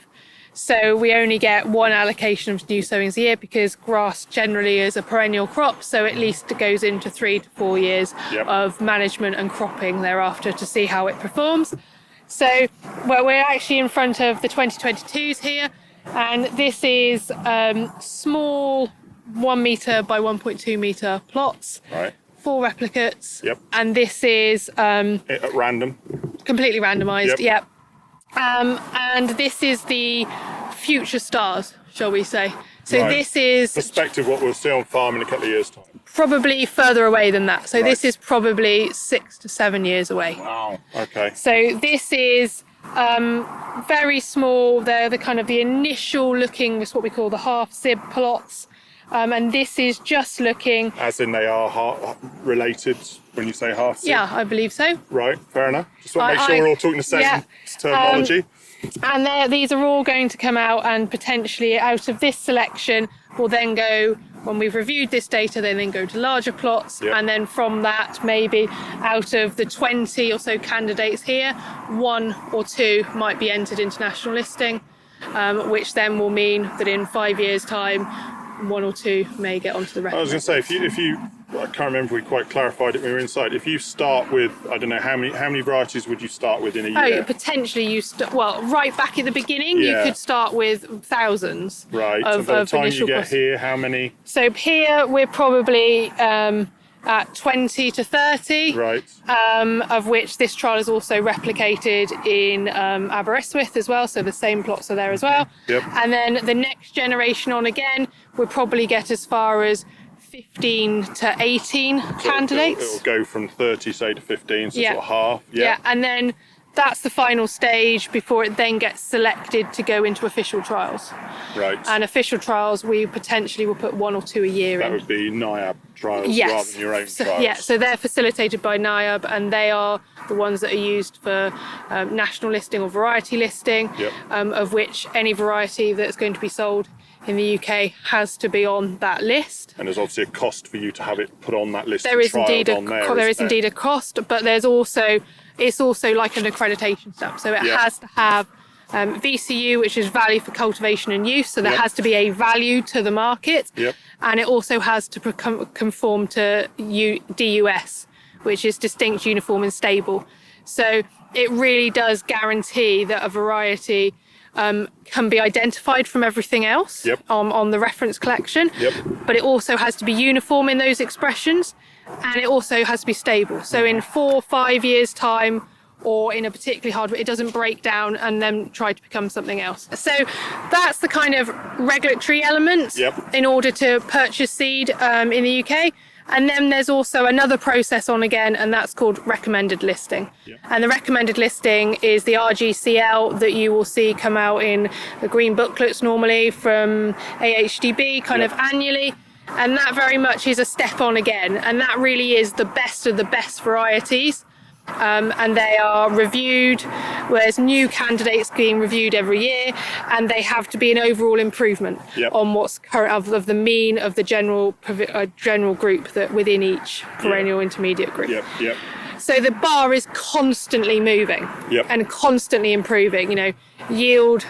So we only get one allocation of new sowings a year because grass generally is a perennial crop. So at least it goes into 3 to 4 years of management and cropping thereafter to see how it performs. So we're actually in front of the 2022s here, and this is small 1 metre by 1.2 metre plots, 4 replicates, and this is at random, completely randomised, and this is the future stars, shall we say. So this is perspective what we'll see on farm in a couple of years' time. Probably further away than that. So this is probably 6 to 7 years away. Wow. Okay. So this is very small. They're the kind of the initial looking, it's what we call the half sib plots. And this is just looking... As in they are related when you say half sib? Yeah, I believe so. Right, fair enough. Just want to make sure we're all talking the same terminology. And these are all going to come out, and potentially out of this selection will then go, when we've reviewed this data, they then go to larger plots. And then from that, maybe out of the 20 or so candidates here, 1 or 2 might be entered into national listing, which then will mean that in 5 years' time, 1 or 2 may get onto the record. I was going to say, if you I can't remember if we quite clarified it when we were inside. If you start with, I don't know, how many varieties would you start with in a year? Potentially right back at the beginning, you could start with thousands. Right, and by the time you get here, how many? So here we're probably at 20 to 30, right. Of which this trial is also replicated in Aberystwyth as well, so the same plots are there as well. Yep. And then the next generation on again, we'll probably get as far as 15 to 18 candidates. It'll go from 30, say, to 15, so sort of half. Yeah, and then that's the final stage before it then gets selected to go into official trials. Right. And official trials, we potentially will put 1 or 2 a year in. That would be NIAB trials rather than your own trials. Yeah, so they're facilitated by NIAB, and they are the ones that are used for national listing or variety listing, of which any variety that's going to be sold in the UK has to be on that list. And there's obviously a cost for you to have it put on that list. There is indeed a cost, but there's also, it's also like an accreditation stamp. So it has to have VCU, which is value for cultivation and use. So there has to be a value to the market. And it also has to conform to DUS, which is distinct, uniform and stable. So it really does guarantee that a variety can be identified from everything else on the reference collection, but it also has to be uniform in those expressions, and it also has to be stable. So in 4 or 5 years' time, or in a particularly hard way, it doesn't break down and then try to become something else. So that's the kind of regulatory element in order to purchase seed in the UK. And then there's also another process on again, and that's called recommended listing. And the recommended listing is the RGCL that you will see come out in the green booklets normally from AHDB kind of annually. And that very much is a step on again. And that really is the best of the best varieties. And they are reviewed, whereas new candidates being reviewed every year, and they have to be an overall improvement on what's current of the mean of the general group that within each perennial intermediate group. So the bar is constantly moving and constantly improving. You know, yield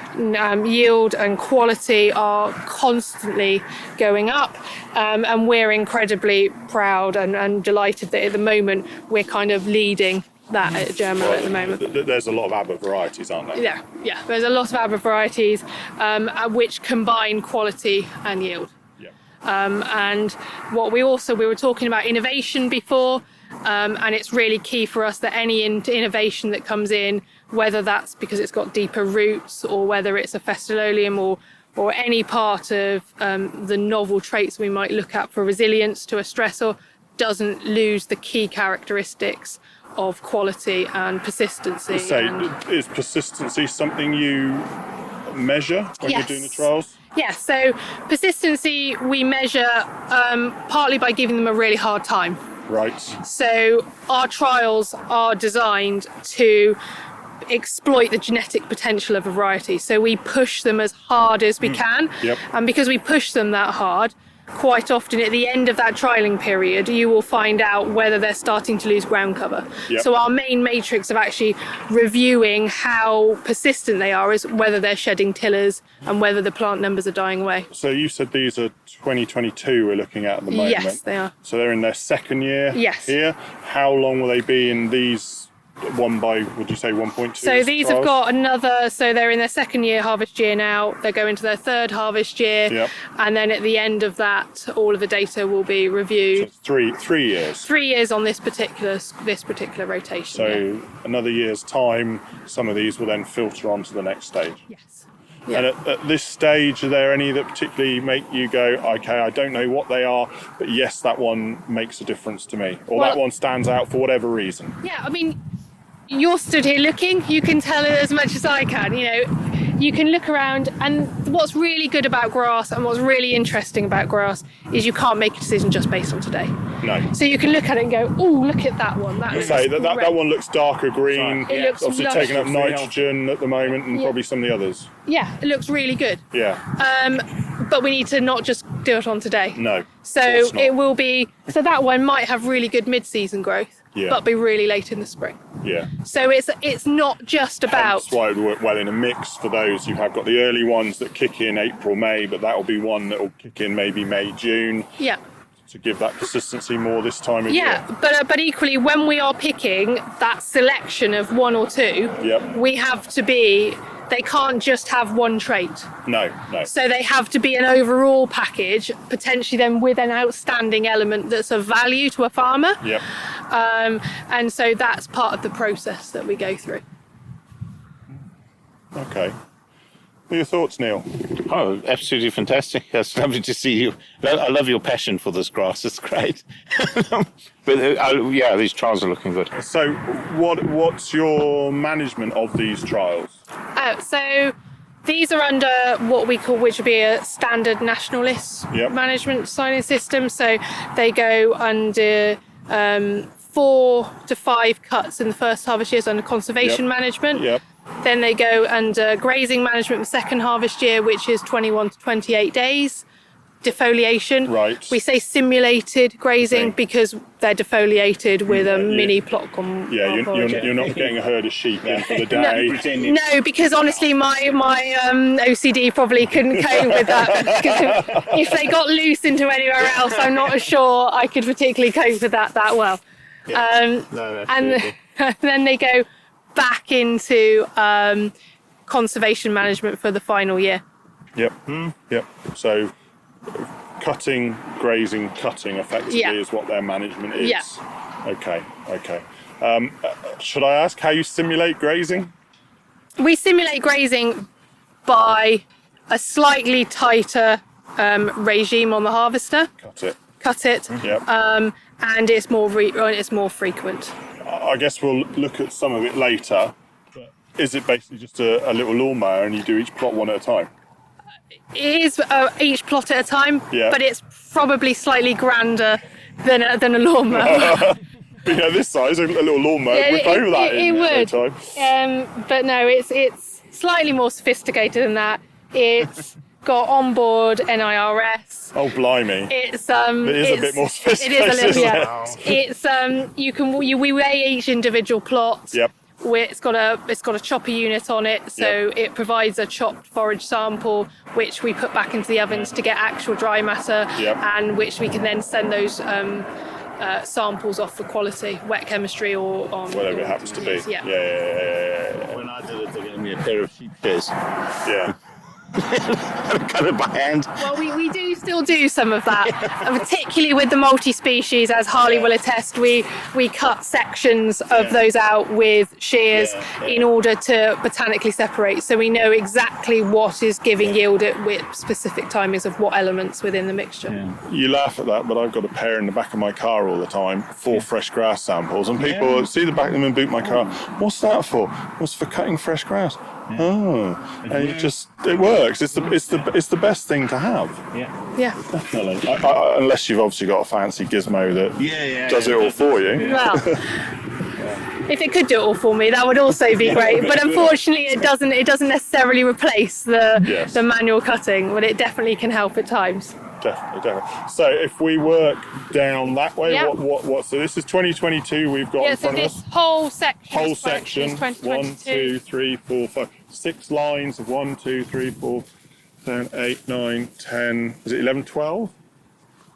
and quality are constantly going up, and we're incredibly proud and delighted that at the moment we're kind of leading that at Germinal at the moment. There's a lot of ABBA varieties, aren't there? Yeah. There's a lot of ABBA varieties which combine quality and yield. And what we were talking about innovation before. And it's really key for us that any innovation that comes in, whether that's because it's got deeper roots or whether it's a festilolium or any part of the novel traits we might look at for resilience to a stressor, doesn't lose the key characteristics of quality and persistency. Is persistency something you measure when you're doing the trials? Yes, so persistency we measure partly by giving them a really hard time. Right. So our trials are designed to exploit the genetic potential of a variety. So we push them as hard as we can. And because we push them that hard, quite often at the end of that trialling period, you will find out whether they're starting to lose ground cover. So our main matrix of actually reviewing how persistent they are is whether they're shedding tillers and whether the plant numbers are dying away. So you said these are 2022 we're looking at the moment. Yes, they are. So they're in their second year here. How long will they be in these? Would you say 1.2? So these have got another, so they're in their second year harvest year now, they go into their third harvest year, and then at the end of that, all of the data will be reviewed. So 3 years? 3 years on this particular rotation. So another year's time, some of these will then filter on to the next stage? Yes. And at this stage, are there any that particularly make you go, okay, I don't know what they are, but yes, that one makes a difference to me, or that one stands out for whatever reason? Yeah, I mean, you're stood here looking, you can tell it as much as I can. You know, you can look around, and what's really good about grass and what's really interesting about grass is you can't make a decision just based on today. No. So you can look at it and go, oh, look at that one. That one looks darker green. It looks obviously taking up nitrogen at the moment, and probably some of the others. Yeah, it looks really good. Yeah. But we need to not just do it on today. No. So it will be. So that one might have really good mid-season growth, but be really late in the spring. Yeah. So it's not just about. That's why it would work well in a mix for those. You have got the early ones that kick in April, May, but that will be one that will kick in maybe May, June. Yeah. To give that consistency more this time of year. But equally, when we are picking that selection of one or two, we have to be. They can't just have one trait. No. So they have to be an overall package, potentially then with an outstanding element that's of value to a farmer. And so that's part of the process that we go through. Okay. What are your thoughts, Neil? Oh, absolutely fantastic. It's lovely to see you. I love your passion for this grass. It's great. But these trials are looking good. So what's your management of these trials? So these are under what we call, which would be a standard national list management signing system. So they go under 4 to 5 cuts in the first harvest years under conservation management. Then they go under grazing management the second harvest year, which is 21 to 28 days. Defoliation. Right. We say simulated grazing because they're defoliated with a mini plot. You're not getting a herd of sheep in for the day. No, because honestly, my OCD probably couldn't cope with that. Because if they got loose into anywhere else, I'm not sure I could particularly cope with that well. And then they go back into conservation management for the final year. Yep. Yep. So cutting, grazing, cutting effectively is what their management is. Yeah. Okay. Should I ask how you simulate grazing? We simulate grazing by a slightly tighter regime on the harvester. Cut it. Yep. And it's more frequent. I guess we'll look at some of it later. But is it basically just a little lawnmower and you do each plot one at a time? It is each plot at a time, but it's probably slightly grander than a lawnmower. Yeah, this size, a little lawnmower would go that in at a time. But no, it's slightly more sophisticated than that. It's got onboard NIRS. Oh blimey! It is a bit more sophisticated. It is a little, It's we weigh each individual plot. Yep. It's got a chopper unit on it, so it provides a chopped forage sample, which we put back into the ovens to get actual dry matter, and which we can then send those samples off for quality, wet chemistry or whatever it happens to be. Yeah. When I did it, they gave me a pair of sheep shears. Yeah. Cut it by hand. Well, we do still do some of that, and particularly with the multi-species, as Harley will attest. We cut sections of those out with shears in order to botanically separate, so we know exactly what is giving yield with specific timings of what elements within the mixture. Yeah. You laugh at that, but I've got a pair in the back of my car all the time, 4 fresh grass samples, and people see the back of them and boot my car. What's that for? What's for cutting fresh grass? Yeah. Oh, and it works. It's the best thing to have. Yeah, definitely. Unless you've obviously got a fancy gizmo that does it all for you. Well, if it could do it all for me, that would also be great. But unfortunately, it doesn't. It doesn't necessarily replace the manual cutting, but it definitely can help at times. Definitely. So if we work down that way, what? So this is 2022. We've got in front of us. Whole section. Whole section. 1, 2, 3, 4, 5, 6 lines of 1, 2, 3, 4, 7, 8, 9, 10. Is it 11, 12?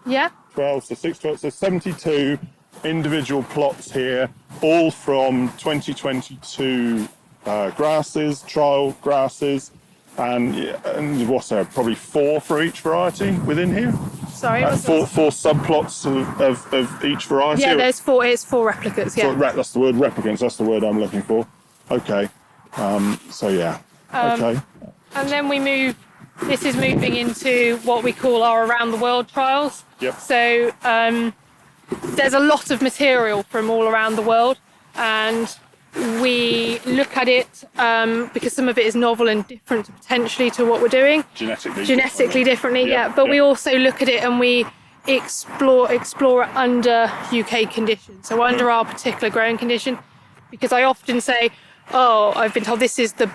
Yeah. 12. So 6, 12. So 72 individual plots here, all from 2022 grasses, trial grasses. And what's there? Probably 4 for each variety within here. Sorry, 4 subplots of each variety. Yeah, there's 4. It's 4 replicas. Yeah, that's the word. Replicants. That's the word I'm looking for. Okay. Okay. And then we move. This is moving into what we call our around the world trials. Yep. So there's a lot of material from all around the world, and we look at it because some of it is novel and different potentially to what we're doing. Genetically differently, But we also look at it and we explore it under UK conditions, so under our particular growing condition. Because I often say, I've been told this is the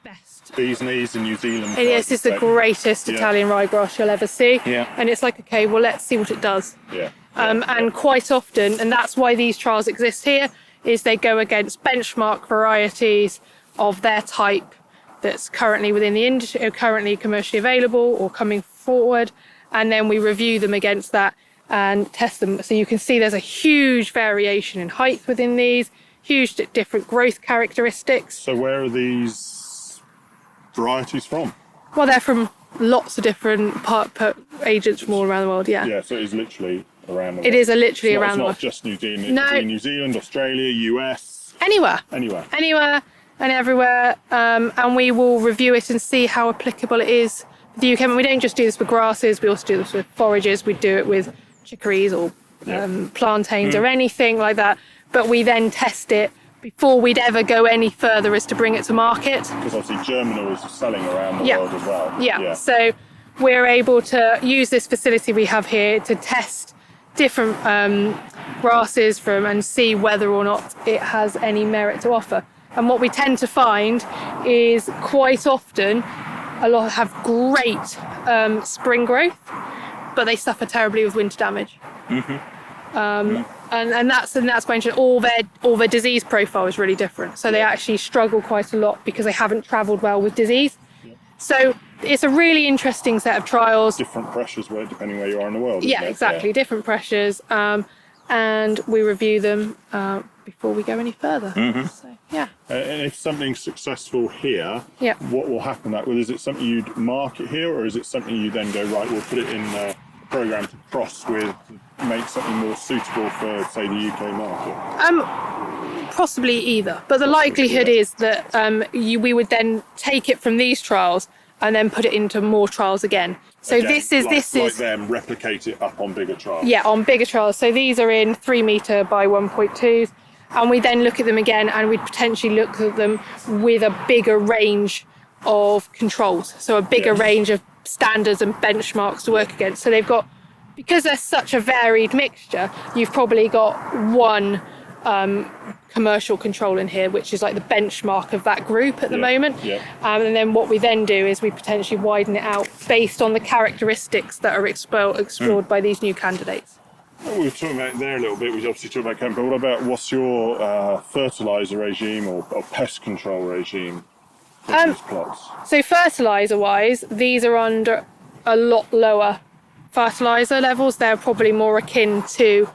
best. Bees knees in New Zealand. And this is the greatest Italian ryegrass you'll ever see. Yeah. And it's like, okay, well, let's see what it does. Yeah. And quite often, and that's why these trials exist here, is they go against benchmark varieties of their type that's currently within the industry, or currently commercially available or coming forward, and then we review them against that and test them. So you can see there's a huge variation in height within these, huge different growth characteristics. So where are these varieties from? Well, they're from lots of different agents from all around the world, Yeah, so it is literally around the world. It is literally around the world. It's not just New Zealand. It could be New Zealand, Australia, US. Anywhere and everywhere. And we will review it and see how applicable it is with the UK. And we don't just do this with grasses, we also do this with forages. We do it with chicories or plantains or anything like that. But we then test it before we'd ever go any further as to bring it to market. Because obviously Germinal is selling around the world as well. Yeah, so we're able to use this facility we have here to test different grasses and see whether or not it has any merit to offer. And what we tend to find is quite often a lot have great spring growth, but they suffer terribly with winter damage. And that's mentioned. All their disease profile is really different, so they actually struggle quite a lot because they haven't travelled well with disease. So it's a really interesting set of trials. Different pressures depending where you are in the world. Yeah, exactly. Different pressures. and we review them before we go any further. So, yeah. And if something's successful here, Yeah. what will happen? Is it something you'd market here, or is it something you then go, right, we'll put it in a program to cross with, make something more suitable for, say, the UK market? Possibly either, but the likelihood is that we would then take it from these trials and then put it into more trials again. So Again, this is like them, replicate it up on bigger trials. Yeah, on bigger trials. So these are in 3 metre by 1.2s, and we then look at them again, and we'd potentially look at them with a bigger range of controls, so a bigger range of standards and benchmarks to work against. So they've got, because they're such a varied mixture, you've probably got one commercial control in here, which is like the benchmark of that group at the moment. And then what we then do is we potentially widen it out based on the characteristics that are explored by these new candidates. We were talking about it there a little bit. We obviously talked about camp, but what about what's your fertiliser regime or pest control regime for these plots? So fertiliser wise, these are under a lot lower fertiliser levels. They're probably more akin to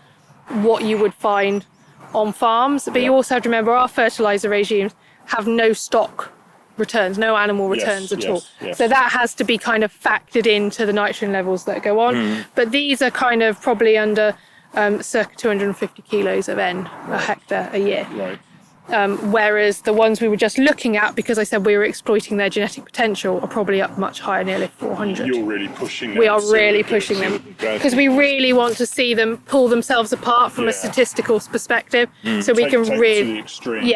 what you would find on farms, but you also have to remember our fertiliser regimes have no stock returns, no animal returns at all. So that has to be kind of factored into the nitrogen levels that go on. But these are kind of probably under circa 250 kilos of N a hectare a year. Whereas the ones we were just looking at, because I said we were exploiting their genetic potential, are probably up much higher, nearly 400. You're really pushing them. We are really pushing them because we really want to see them pull themselves apart from a statistical perspective, so we can really, to the extreme.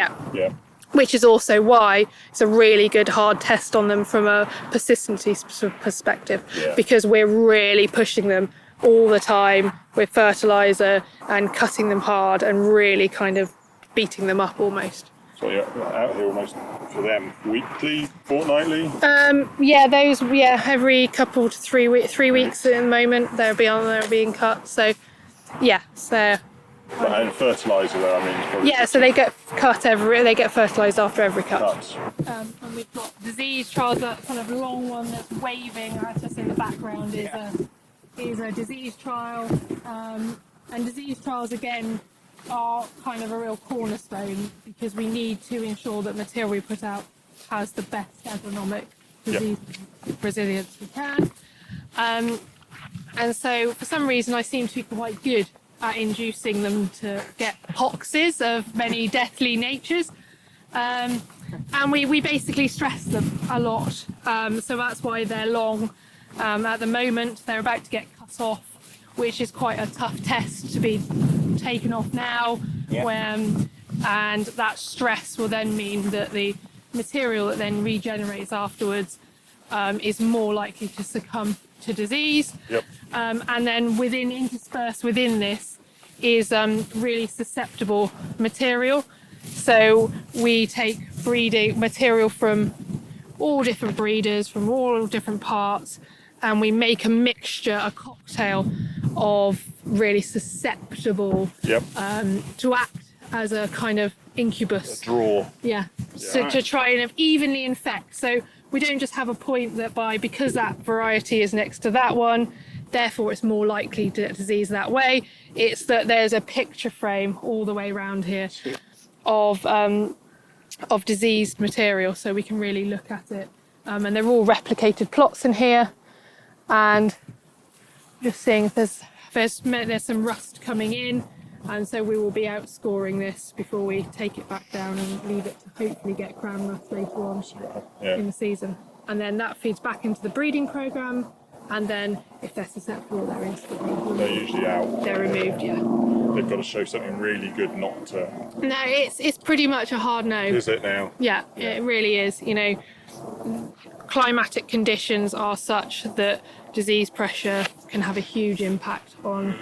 Which is also why it's a really good hard test on them from a persistency perspective, because we're really pushing them all the time with fertiliser and cutting them hard and really kind of beating them up almost. So you're out here almost for them weekly, fortnightly? Every couple to 3 weeks at the moment they're being cut. So And fertiliser though, I mean, it's probably so they get cut they get fertilised after every cut. And we've got disease trials, that kind of long one that's waving just in the background is a disease trial, and disease trials again are kind of a real cornerstone, because we need to ensure that material we put out has the best agronomic disease resilience we can. And so for some reason I seem to be quite good at inducing them to get hoxes of many deathly natures. And we basically stress them a lot. So that's why they're long. At the moment they're about to get cut off, which is quite a tough test to be taken off now, and that stress will then mean that the material that then regenerates afterwards is more likely to succumb to disease. And then interspersed within this is really susceptible material. So we take breeding material from all different breeders, from all different parts, and we make a mixture, a cocktail of really susceptible to act as a kind of incubus. A draw. So to try and evenly infect. So we don't just have a point that because that variety is next to that one, therefore it's more likely to get disease that way. It's that there's a picture frame all the way around here of diseased material, so we can really look at it. And they're all replicated plots in here, and just seeing if there's some rust coming in, and so we will be outscoring this before we take it back down and leave it to hopefully get crown rust later on in the season. And then that feeds back into the breeding programme, and then if they're susceptible, they're instantly They're usually out. They're removed, They've got to show something really good not to. No, it's pretty much a hard no. Is it now? Yeah, it really is. Climatic conditions are such that disease pressure can have a huge impact on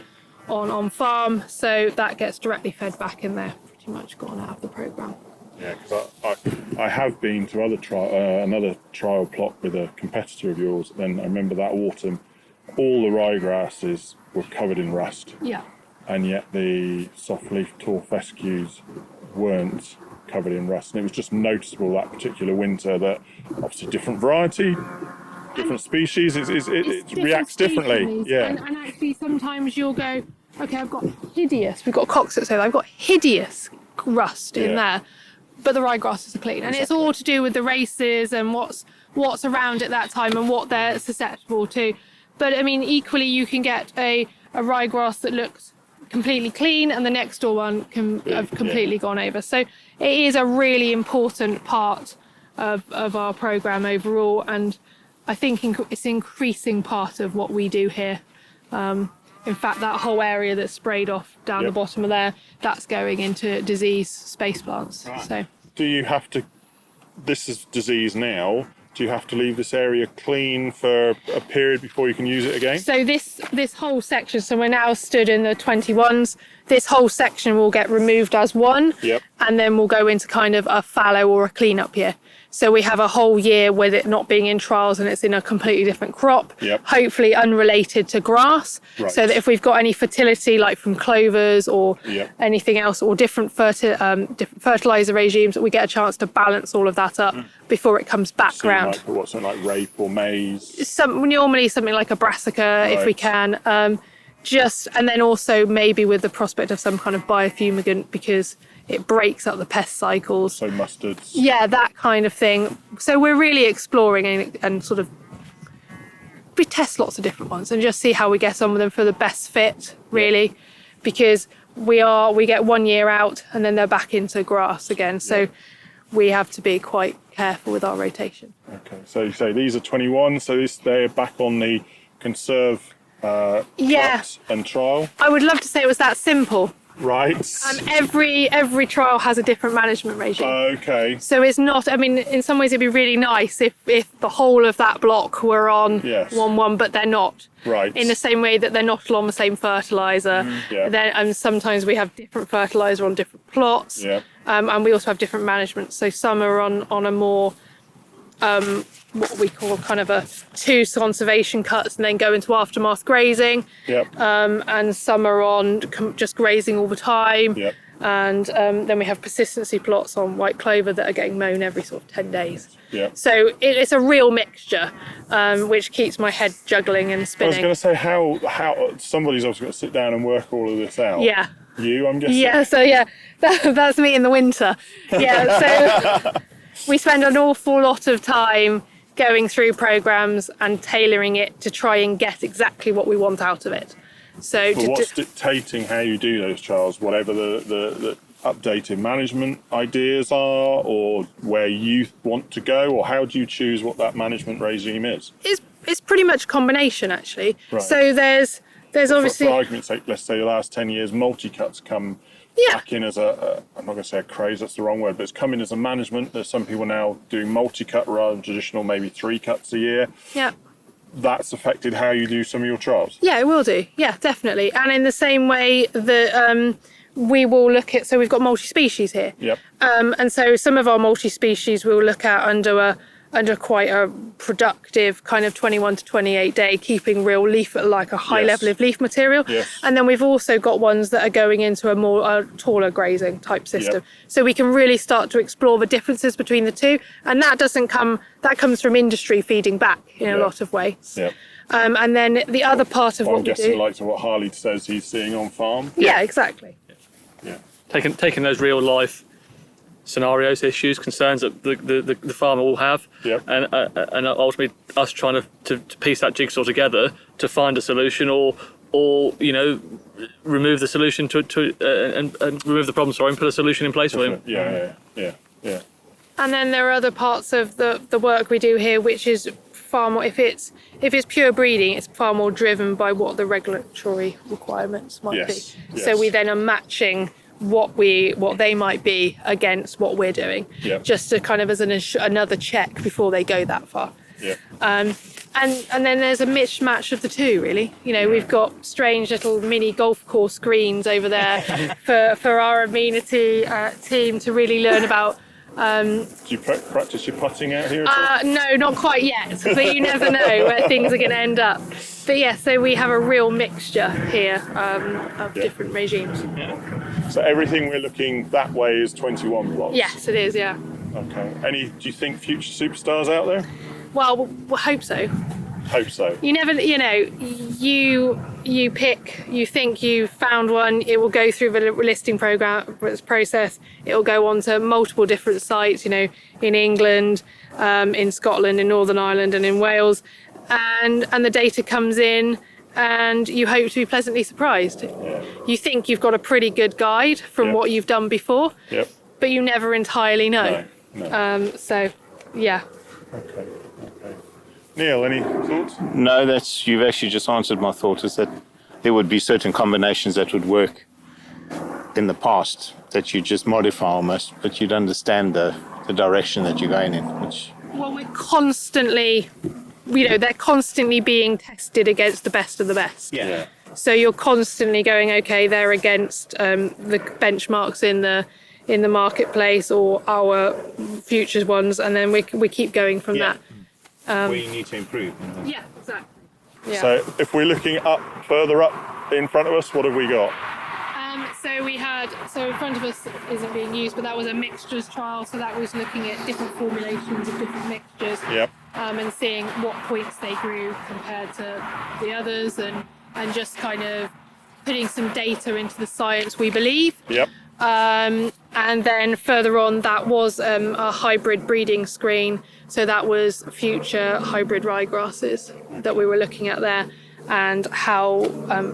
farm, so that gets directly fed back in there, pretty much gone out of the programme. Yeah, because I have been to another trial plot with a competitor of yours. Then I remember that autumn, all the ryegrasses were covered in rust. And yet the soft-leaf tall fescues weren't covered in rust. And it was just noticeable that particular winter that obviously different variety, different species, it reacts differently. And actually sometimes you'll go, okay, I've got we've got cocks that say that, I've got hideous rust in there, but the ryegrasses are clean. And it's all to do with the races and what's around at that time and what they're susceptible to. But I mean, equally, you can get a ryegrass that looks completely clean and the next door one can have completely gone over. So it is a really important part of our programme overall, and I think it's an increasing part of what we do here. In fact, that whole area that's sprayed off down the bottom of there, that's going into disease space plants. Right. So, do you have to, this is disease now, do you have to leave this area clean for a period before you can use it again? So this whole section, so we're now stood in the 21s, this whole section will get removed as one, and then we'll go into kind of a fallow or a clean-up year. So we have a whole year with it not being in trials and it's in a completely different crop, hopefully unrelated to grass, so that if we've got any fertility, like from clovers or anything else, or different fertiliser regimes, we get a chance to balance all of that up before it comes back round. Something like rape or maize? Normally something like a brassica, if we can. And then also maybe with the prospect of some kind of biofumigant, because it breaks up the pest cycles. So mustards. Yeah, that kind of thing. So we're really exploring and sort of, we test lots of different ones and just see how we get on with them for the best fit, really, because we get 1 year out and then they're back into grass again. So we have to be quite careful with our rotation. Okay, so you say these are 21, so they're back on the conserve and trial? I would love to say it was that simple. Right. And every trial has a different management regime. Okay. So it's not, I mean, in some ways it'd be really nice if the whole of that block were on 1-1, but they're not. Right. In the same way that they're not all on the same fertiliser. And sometimes we have different fertiliser on different plots. And we also have different management. So some are on a more, what we call kind of a 2 conservation cuts and then go into aftermath grazing. And some are on just grazing all the time. And then we have persistency plots on white clover that are getting mown every sort of 10 days. So it's a real mixture, which keeps my head juggling and spinning. I was going to say how somebody's obviously got to sit down and work all of this out. You, I'm guessing. That's me in the winter. So we spend an awful lot of time going through programmes and tailoring it to try and get exactly what we want out of it. So what's dictating how you do those trials? Whatever the updated management ideas are, or where you want to go, or how do you choose what that management regime is? It's pretty much a combination, actually. So there's obviously, for argument's sake, let's say the last 10 years, multi-cuts come back in as I'm not going to say a craze, that's the wrong word, but it's come in as a management. There's some people now doing multi-cut rather than traditional, maybe 3 cuts a year. That's affected how you do some of your trials? Yeah, it will do. Yeah, definitely. And in the same way that we will look at, so we've got multi-species here. And so some of our multi-species we'll look at under quite a productive kind of 21 to 28 day, keeping real leaf at like a high level of leaf material. And then we've also got ones that are going into a more taller grazing type system. So we can really start to explore the differences between the two. And that comes from industry feeding back in a lot of ways. And then the other part of what we do. I'm guessing like to what Harley says he's seeing on farm. Yeah, exactly. Taking those real life scenarios, issues, concerns that the farmer will have, and ultimately us trying to piece that jigsaw together to find a solution, or remove the solution and remove the problem, and put a solution in place for him. And then there are other parts of the work we do here, which is far more, if it's pure breeding, it's far more driven by what the regulatory requirements might be. So we then are matching what they might be against what we're doing, just to kind of as another check before they go that far. And then there's a mismatch of the two, really. We've got strange little mini golf course greens over there for our amenity team to really learn about. Do you practice your putting out here at all? No, not quite yet, but you never know where things are going to end up. But so we have a real mixture here of different regimes. So everything we're looking that way is 21 plots? Yes, it is, yeah. Okay. Do you think future superstars out there? Well, we'll hope so. hope so. You never, you pick, you think you found one, it will go through the listing process, it will go on to multiple different sites, in England, in Scotland, in Northern Ireland and in Wales, and the data comes in and you hope to be pleasantly surprised. Yeah. You think you've got a pretty good guide from what you've done before, but you never entirely know. No. So, yeah. Okay. Neil, any thoughts? No, you've actually just answered my thought, is that there would be certain combinations that would work in the past that you just modify almost, but you'd understand the direction that you're going in. Well, we're constantly, they're constantly being tested against the best of the best. Yeah. So you're constantly going, okay, they're against the benchmarks in the marketplace or our futures ones, and then we keep going from that. Where you need to improve. Yeah, exactly. Yeah. So if we're looking further up in front of us, what have we got? So in front of us isn't being used, but that was a mixtures trial. So that was looking at different formulations of different mixtures. Yep. And seeing what points they grew compared to the others, and just kind of putting some data into the science we believe. Yep. And then further on, that was a hybrid breeding screen. So that was future hybrid ryegrasses that we were looking at there, and how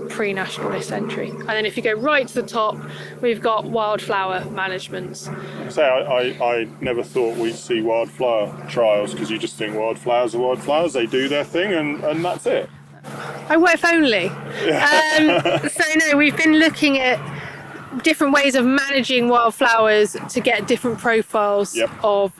pre-nationalist entry. And then if you go right to the top, we've got wildflower management. So I never thought we'd see wildflower trials, because you just think wildflowers are wildflowers, they do their thing and that's it. If only. So no, we've been looking at different ways of managing wildflowers to get different profiles of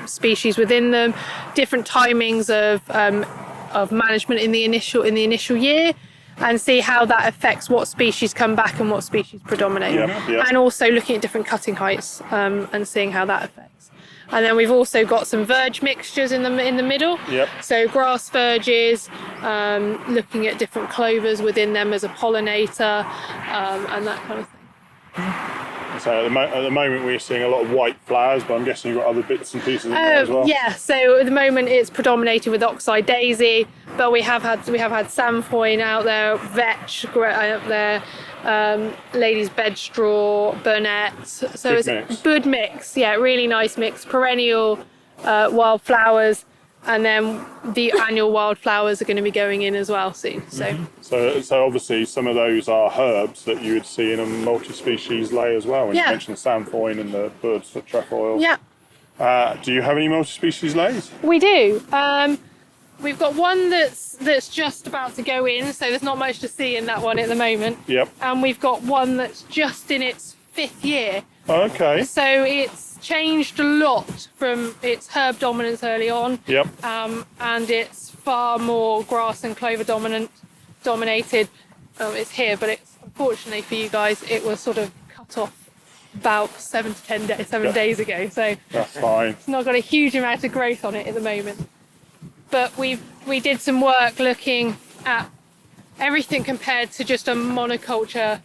species within them, different timings of management in the initial year, and see how that affects what species come back and what species predominate. And also looking at different cutting heights and seeing how that affects. And then we've also got some verge mixtures in the middle. So grass verges, looking at different clovers within them as a pollinator, and that kind of thing. So at the moment we're seeing a lot of white flowers, but I'm guessing you've got other bits and pieces in there as well. Yeah, so at the moment it's predominated with oxeye daisy, but we have had samfoin out there, vetch out there, ladies bedstraw, burnet. So it's a good mix. Yeah, really nice mix. Perennial wildflowers, and then the annual wildflowers are going to be going in as well soon. So obviously some of those are herbs that you would see in a multi-species lay as well. When you mentioned samfoin and the bird's foot trefoil. Yeah. Do you have any multi-species lays? We do. We've got one that's just about to go in, so there's not much to see in that one at the moment. Yep. And we've got one that's just in its 5th year. Okay. So it's changed a lot from its herb dominance early on. Yep. And it's far more grass and clover dominated. It's here, but it's unfortunately for you guys, it was sort of cut off about 7 days ago. So that's fine. It's not got a huge amount of growth on it at the moment. But we did some work looking at everything compared to just a monoculture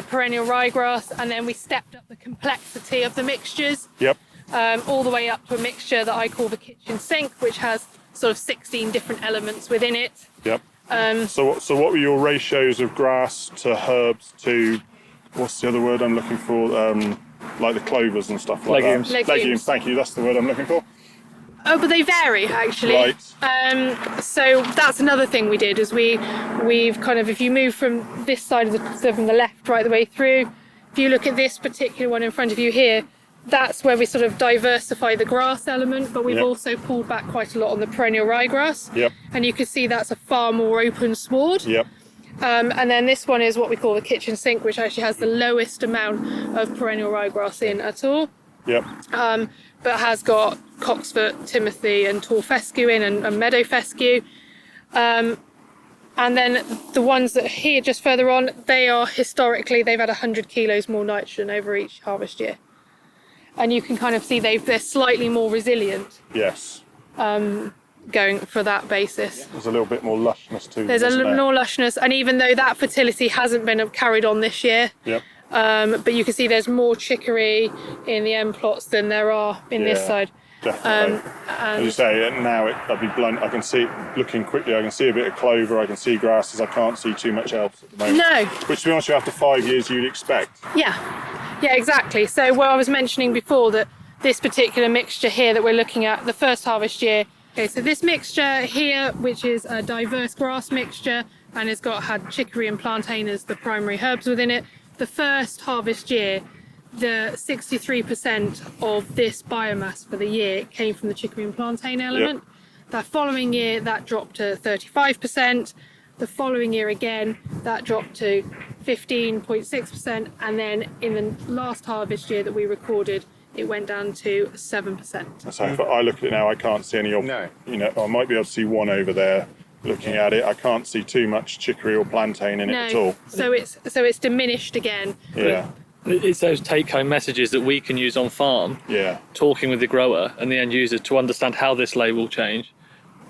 perennial ryegrass, and then we stepped up the complexity of the mixtures. Yep. All the way up to a mixture that I call the kitchen sink, which has sort of 16 different elements within it. Yep. So what were your ratios of grass to herbs to, what's the other word I'm looking for? Like the clovers and stuff like Legumes. that. Legumes. Thank you. That's the word I'm looking for. Oh, but they vary actually. Right. So that's another thing we did, is we've kind of, if you move from this side of from the left right the way through, if you look at this particular one in front of you here, that's where we sort of diversify the grass element, but we've also pulled back quite a lot on the perennial ryegrass. Yep. And you can see that's a far more open sward. Yep. And then this one is what we call the kitchen sink, which actually has the lowest amount of perennial ryegrass in at all. Yep. But has got cocksfoot, timothy and tall fescue in, and meadow fescue. And then the ones that are here just further on, they are historically, they've had 100 kilos more nitrogen over each harvest year. And you can kind of see they're slightly more resilient. Yes. Going for that basis. There's a little bit more lushness to them. There's a little more lushness, and even though that fertility hasn't been carried on this year, yep. but you can see there's more chicory in the end plots than there are in this side. Definitely. As you say, now I'll be blunt. I can see, looking quickly, I can see a bit of clover, I can see grasses, I can't see too much else at the moment. No. Which, to be honest, after 5 years, you'd expect. Yeah, exactly. So what I was mentioning before, that this particular mixture here that we're looking at, the first harvest year. Okay, so this mixture here, which is a diverse grass mixture, and it's had chicory and plantain as the primary herbs within it. The first harvest year, the 63% of this biomass for the year came from the chicory and plantain element. The following year, that dropped to 35%. The following year again, that dropped to 15.6%. And then in the last harvest year that we recorded, it went down to 7%. So if I look at it now, I can't see any. No. You know, I might be able to see one over there. Looking at it, I can't see too much chicory or plantain in it at all. So it's diminished again. Yeah. It's those take-home messages that we can use on farm, talking with the grower and the end user to understand how this lay will change,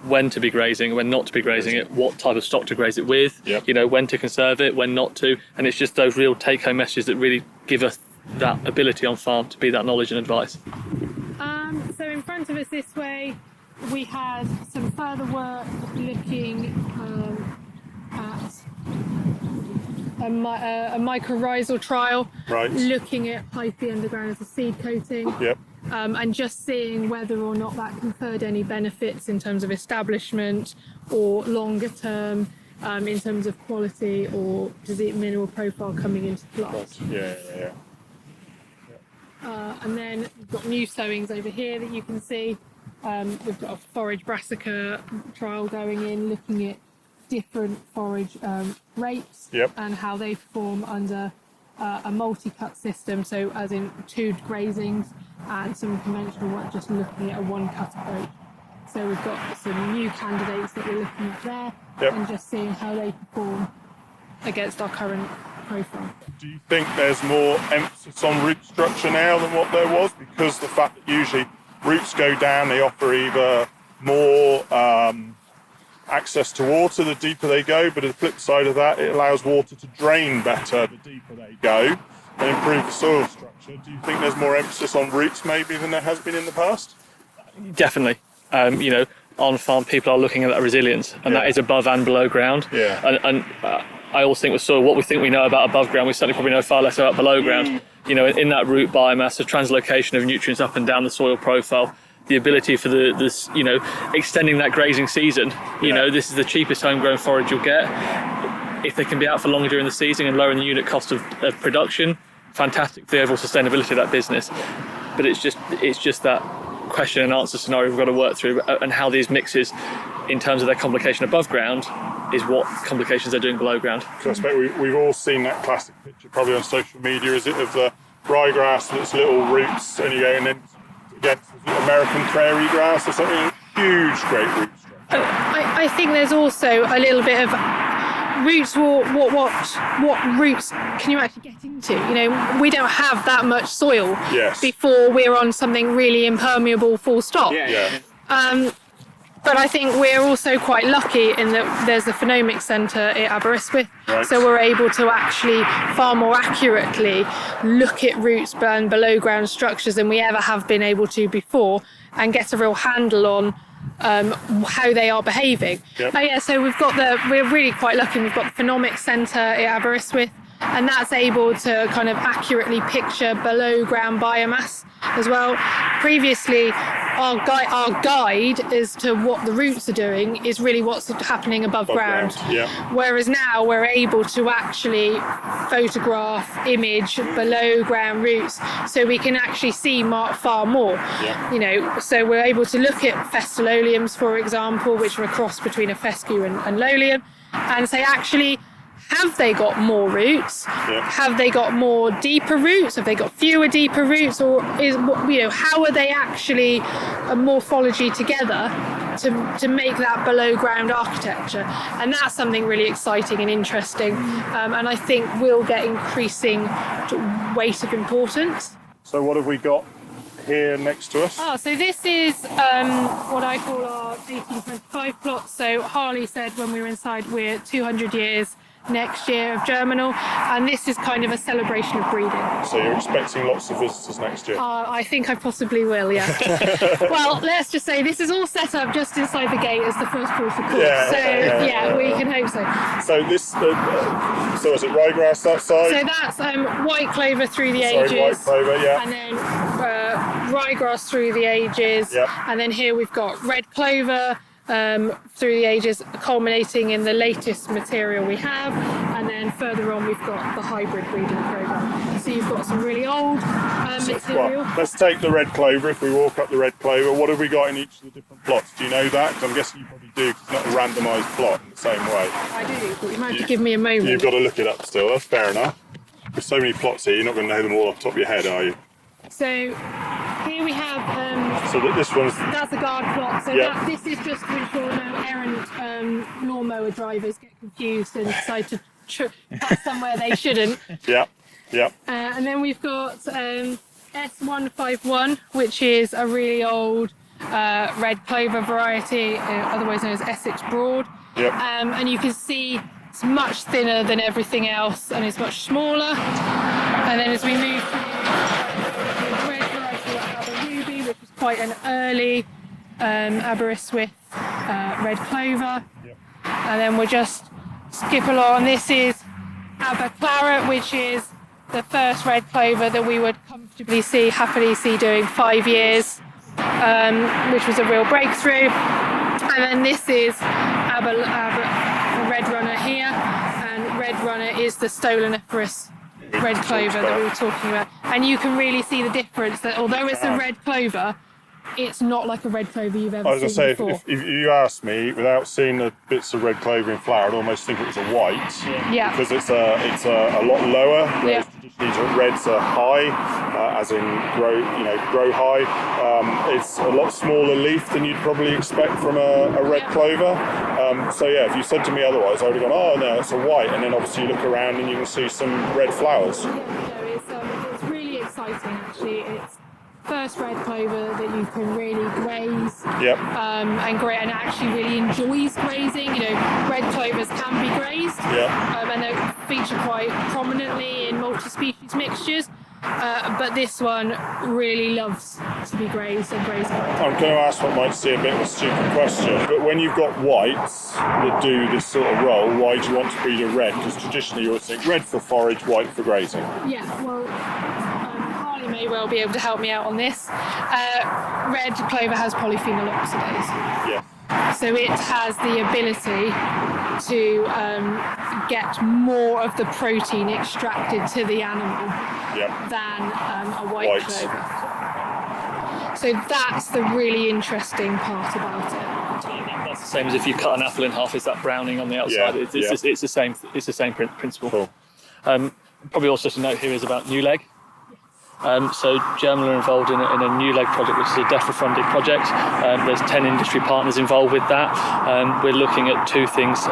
when to be grazing, when not to be grazing it, what type of stock to graze it with, you know, when to conserve it, when not to. And it's just those real take-home messages that really give us that ability on farm to be that knowledge and advice. So in front of us this way, we had some further work looking at a mycorrhizal trial, looking at hyphae underground as a seed coating, and just seeing whether or not that conferred any benefits in terms of establishment or longer term in terms of quality or disease mineral profile coming into the plot. And then we've got new sowings over here that you can see. We've got a forage brassica trial going in, looking at different forage rates and how they perform under a multi-cut system, so as in 2 grazings and some conventional work just looking at a 1-cut approach. So we've got some new candidates that we're looking at there and just seeing how they perform against our current profile. Do you think there's more emphasis on root structure now than what there was? Because the fact that usually roots go down, they offer either more access to water the deeper they go, but the flip side of that, it allows water to drain better the deeper they go and improve the soil structure. Do you think there's more emphasis on roots maybe than there has been in the past? Definitely. You know, on farm people are looking at that resilience, and that is above and below ground. And I always think with soil, what we think we know about above ground, we certainly probably know far less about below ground. You know, in that root biomass, the translocation of nutrients up and down the soil profile, the ability for this, you know, extending that grazing season. You know, this is the cheapest homegrown forage you'll get. If they can be out for longer during the season and lowering the unit cost of production, fantastic for the overall sustainability of that business. But it's just that question and answer scenario we've got to work through, and how these mixes, in terms of their complication above ground, is what complications they're doing below ground. So I expect we've all seen that classic picture, probably on social media, is it, of the ryegrass that's little roots, and you go and then against American prairie grass or something, huge, great root structure. I think there's also a little bit of roots. What roots can you actually get into? You know, we don't have that much soil before we're on something really impermeable, full stop. But I think we're also quite lucky in that there's a phenomics centre at Aberystwyth, so we're able to actually far more accurately look at roots and below ground structures than we ever have been able to before, and get a real handle on how they are behaving. So we're really quite lucky. We've got the phenomics centre at Aberystwyth, and that's able to kind of accurately picture below ground biomass as well. Previously, our guide as to what the roots are doing is really what's happening above ground. Whereas now we're able to actually photograph, image below ground roots, so we can actually see far more. You know, so we're able to look at festaloliums, for example, which are a cross between a fescue and lolium, and say, actually, have they got more roots? Have they got more deeper roots? Have they got fewer deeper roots? Or how are they actually a morphology together to make that below ground architecture? And that's something really exciting and interesting, and I think will get increasing weight of importance. So what have we got here next to us? So this is what I call our 1825 plot. So Harley said when we were inside, we're 200 years next year of Germinal, and this is kind of a celebration of breeding. So you're expecting lots of visitors next year? I think I possibly will, yeah. Well, let's just say this is all set up just inside the gate as the first port of call. Yeah, we can hope so. So this, so is it ryegrass that side? So that's white clover through the ages. White clover, yeah. And then ryegrass through the ages. Yep. And then here we've got red clover through the ages, culminating in the latest material we have. And then further on, we've got the hybrid breeding program. So you've got some really old material. Well, let's take the red clover. If we walk up the red clover, what have we got in each of the different plots? Do you know that? Because I'm guessing you probably do, because it's not a randomised plot in the same way. I do, but you might have to give me a moment. You've got to look it up still. That's fair enough. There's so many plots here, you're not going to know them all off the top of your head, are you? So here we have. So this one's. That's a guard plot. So this is just to ensure no errant lawnmower drivers get confused and decide to cut somewhere they shouldn't. Yeah. And then we've got S151, which is a really old red clover variety, otherwise known as Essex Broad. Yep. And you can see it's much thinner than everything else and it's much smaller. And then as we move through red variety like Aber Ruby, which is quite an early Aberystwyth red clover. Yep. And then we'll just skip along. This is Aber Claret, which is the first red clover that we would happily see doing 5 years, which was a real breakthrough. And then this is Aber Red Runner here, and Red Runner is the stoloniferous red clover that we were talking about. And you can really see the difference that although it's a red clover, it's not like a red clover you've ever seen before. I was going to say, if you asked me, without seeing the bits of red clover in flower, I'd almost think it was a white. Yeah. Because it's a lot lower, whereas traditionally reds are high, as in grow high. It's a lot smaller leaf than you'd probably expect from a red clover. So yeah, if you said to me otherwise, I would have gone, oh no, it's a white, and then obviously you look around and you can see some red flowers. Yeah, it's really exciting actually. It's first red clover that you can really graze, and actually really enjoys grazing. Red clovers can be grazed, and they feature quite prominently in multi-species mixtures. But this one really loves to be grazed and grazed. I'm going to ask what might seem a bit of a stupid question, but when you've got whites that do this sort of role, why do you want to breed a red? Because traditionally you would think red for forage, white for grazing. Yeah, well, Harley may well be able to help me out on this. Red clover has polyphenol oxidase. Yeah. So it has the ability to get more of the protein extracted to the animal than a white clover. So that's the really interesting part about it. That's the same as if you cut an apple in half. It's that browning on the outside. It's the same. It's the same principle. Cool. Probably also to note here is about New Leg. So Germinal are involved in a New Leg project, which is a DEFRA-funded project. There's 10 industry partners involved with that. We're looking at two things.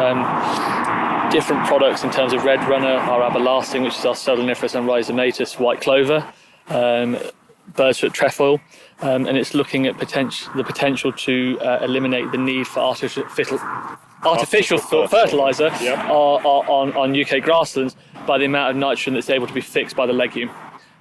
Different products in terms of Red Runner, our Aberlasting, which is our Stoloniferous and Rhizomatous white clover, Birdsfoot trefoil, and it's looking at the potential to eliminate the need for artificial fertiliser on UK grasslands by the amount of nitrogen that's able to be fixed by the legume.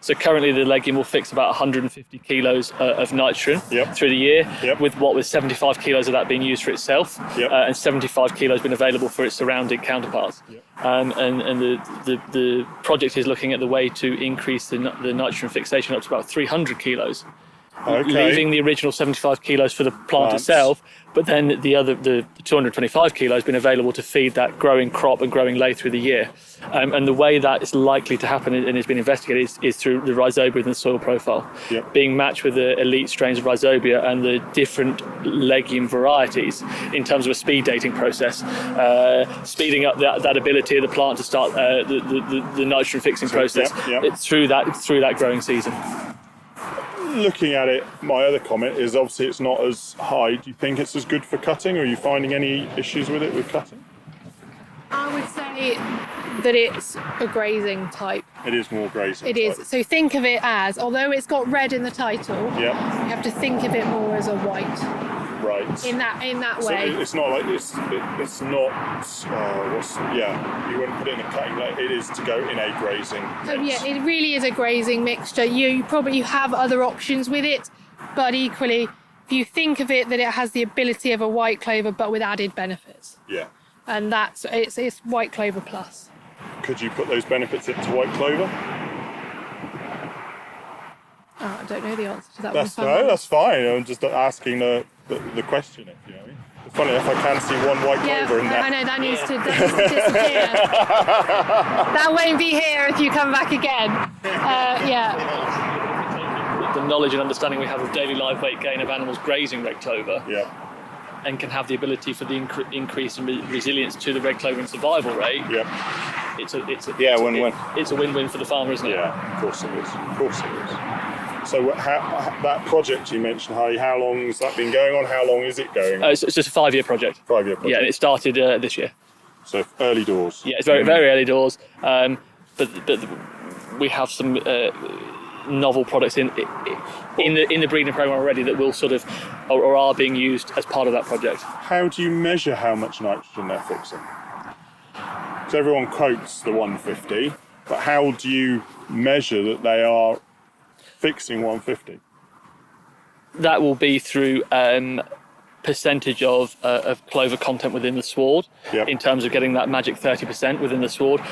So currently the legume will fix about 150 kilos of nitrogen through the year, with 75 kilos of that being used for itself, and 75 kilos being available for its surrounding counterparts. And the project is looking at the way to increase the nitrogen fixation up to about 300 kilos. Leaving the original 75 kilos for the plant itself, but then the 225 kilos been available to feed that growing crop and growing lay through the year. And the way that is likely to happen and has been investigated is through the rhizobia and the soil profile, being matched with the elite strains of rhizobia and the different legume varieties in terms of a speed dating process, speeding up that ability of the plant to start the nitrogen fixing process through that growing season. Looking at it, my other comment is obviously it's not as high. Do you think it's as good for cutting, or are you finding any issues with it with cutting? I would say that it's a grazing type. It is more grazing. It is. So think of it as, although it's got red in the title, you have to think of it more as a white. Right. In that So way. it's not like it's not. You wouldn't put it in a cutting. Like it is to go in a grazing. Mix. It really is a grazing mixture. You have other options with it, but equally, if you think of it that it has the ability of a white clover, but with added benefits. Yeah. And it's white clover plus. Could you put those benefits into white clover? Oh, I don't know the answer to that That's one. that's fine. I'm just asking the question. If you know what I mean. It's funny if I can see one white clover in there. I know that needs to disappear. That won't be here if you come back again. The knowledge and understanding we have of daily live weight gain of animals grazing red clover. Yeah. And can have the ability for the increase in resilience to the red clover and survival rate. Yeah. It's a win-win. It's a win-win for the farmer, isn't it? Yeah, of course it is. So that project you mentioned, Harley, how long has that been going on? How long is it going on? It's just a 5-year project. 5-year project. Yeah, and it started this year. So early doors. Yeah, it's very, very early doors. But we have some novel products in the breeding program already that will sort of or are being used as part of that project. How do you measure how much nitrogen they're fixing? Because everyone quotes the 150, but how do you measure that they are fixing 150? That will be through percentage of clover content within the sward, in terms of getting that magic 30% within the sward,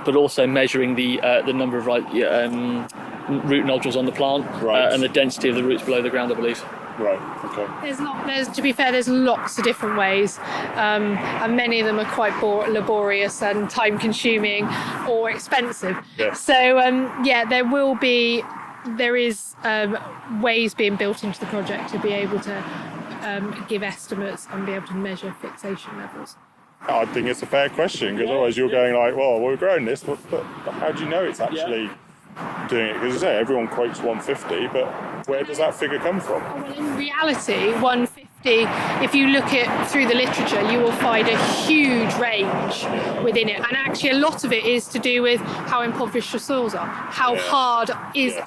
but also measuring the number of root nodules on the plant, and the density of the roots below the ground, I believe. Right. Okay. To be fair, there's lots of different ways, and many of them are quite laborious and time-consuming or expensive. Yeah. So there is ways being built into the project to be able to give estimates and be able to measure fixation levels. I think it's a fair question, because otherwise you're going like, well, we're growing this, but how do you know it's actually doing it? Because as I say, everyone quotes 150, but where does that figure come from? Well, in reality, 150, if you look through the literature, you will find a huge range within it. And actually, a lot of it is to do with how impoverished your soils are. How hard is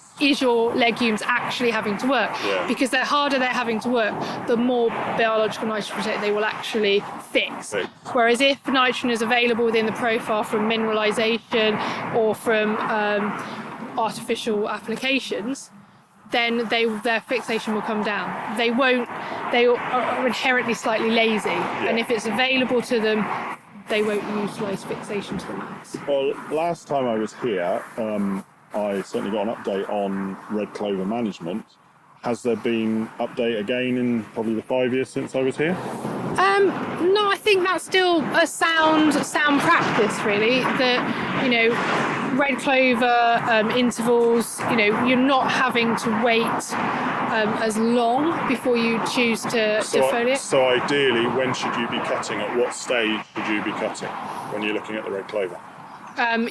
your legumes actually having to work? Yeah. Because the harder they're having to work, the more biological nitrogen they will actually fix. Whereas if nitrogen is available within the profile from mineralisation or from artificial applications, then their fixation will come down. They are inherently slightly lazy, and if it's available to them, they won't utilise fixation to the max. Well, last time I was here, I certainly got an update on red clover management. Has there been update again in probably the 5 years since I was here? No, I think that's still a sound practice, really. That, red clover intervals, you're not having to wait as long before you choose to foliate. So ideally, when should you be cutting? At what stage should you be cutting when you're looking at the red clover?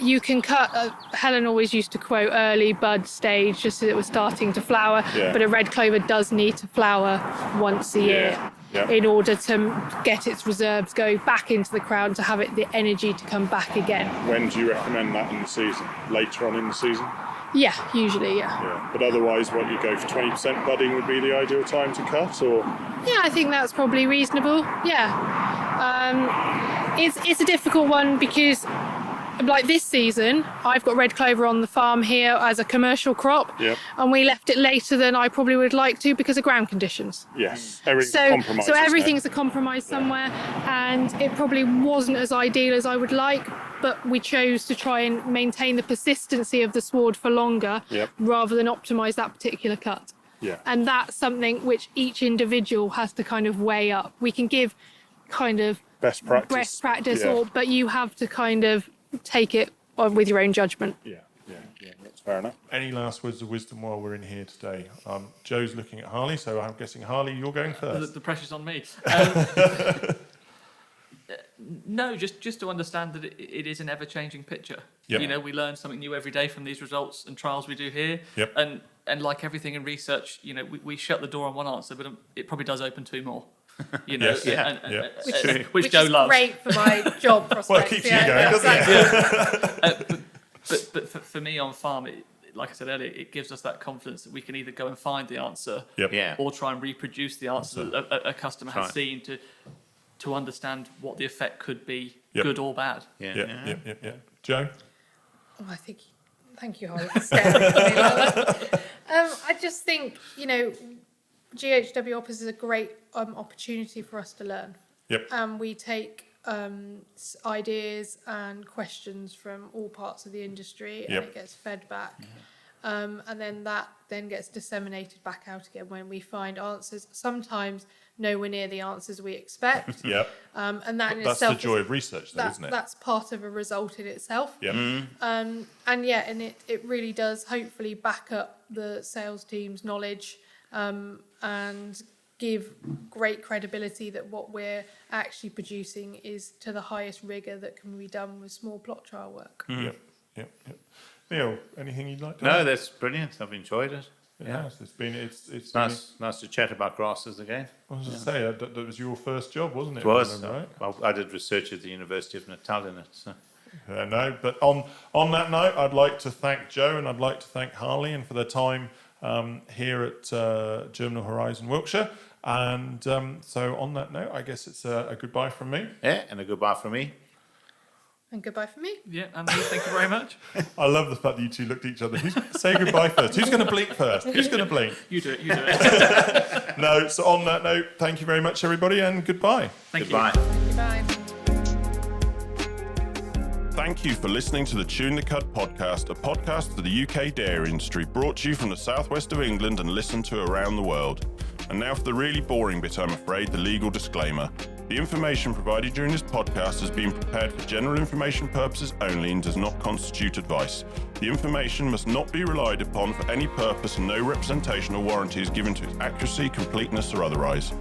You can cut, Helen always used to quote early bud stage, just as it was starting to flower, but a red clover does need to flower once a year in order to get its reserves go back into the crown, to have the energy to come back again. When do you recommend that in the season? Later on in the season? Yeah, usually, But otherwise, what, you go for 20% budding would be the ideal time to cut, or? Yeah, I think that's probably reasonable, It's a difficult one because, like this season, I've got red clover on the farm here as a commercial crop, and we left it later than I probably would like to because of ground conditions. Yes, everything's a compromise. So everything's a compromise somewhere, and it probably wasn't as ideal as I would like, but we chose to try and maintain the persistency of the sward for longer rather than optimise that particular cut. And that's something which each individual has to kind of weigh up. We can give kind of best practice, but you have to kind of take it with your own judgment. That's fair enough. Any last words of wisdom while we're in here today? Joe's looking at Harley, so I'm guessing, Harley, you're going first. The pressure's on me. No, just to understand that it is an ever-changing picture. We learn something new every day from these results and trials we do here. And like everything in research, we shut the door on one answer, but it probably does open two more. Which Joe loves. Great for my job prospects. Well, it keeps you going, doesn't it? But for me on farm, like I said earlier, it gives us that confidence that we can either go and find the answer, or try and reproduce the answer that a customer has seen to understand what the effect could be, good or bad. Jo? Oh, thank you, Harley, for staring at me like that. I just think, GHW offers a great opportunity for us to learn. And we take ideas and questions from all parts of the industry, and it gets fed back. And then that gets disseminated back out again when we find answers, sometimes nowhere near the answers we expect. And that in that's itself the joy of research, though, isn't it? That's part of a result in itself. And it really does hopefully back up the sales team's knowledge and give great credibility that what we're actually producing is to the highest rigour that can be done with small plot trial work. Neil, anything you'd like to add? No, that's brilliant. I've enjoyed it. It's nice to chat about grasses again. I was going to say, that was your first job, wasn't it? It was. Right? Well, I did research at the University of Natal in it. So. No, but on that note, I'd like to thank Jo and I'd like to thank Harley and for their time here at Germinal Horizon Wiltshire. And so on that note, I guess it's a goodbye from me. Yeah, and a goodbye from me. And goodbye from me. Yeah, and thank you very much. I love the fact that you two looked at each other. Say goodbye first. Who's going to blink first? Who's going to blink? You do it. No, so on that note, thank you very much, everybody, and goodbye. Goodbye. Goodbye. Thank you for listening to the Tune the Cud podcast, a podcast for the UK dairy industry, brought to you from the southwest of England and listened to around the world. And now for the really boring bit, I'm afraid, the legal disclaimer. The information provided during this podcast has been prepared for general information purposes only and does not constitute advice. The information must not be relied upon for any purpose and no representation or warranty is given to its accuracy, completeness or otherwise.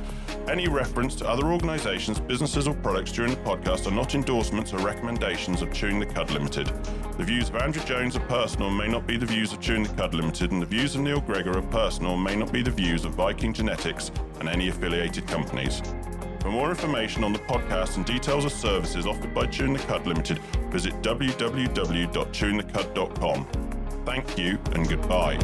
Any reference to other organisations, businesses or products during the podcast are not endorsements or recommendations of Chewing the Cud Limited. The views of Andrew Jones are personal and may not be the views of Chewing the Cud Limited, and the views of Neil Greggor are personal and may not be the views of Viking Genetics and any affiliated companies. For more information on the podcast and details of services offered by Chewing the Cud Limited, visit www.chewingthecud.com. Thank you and goodbye.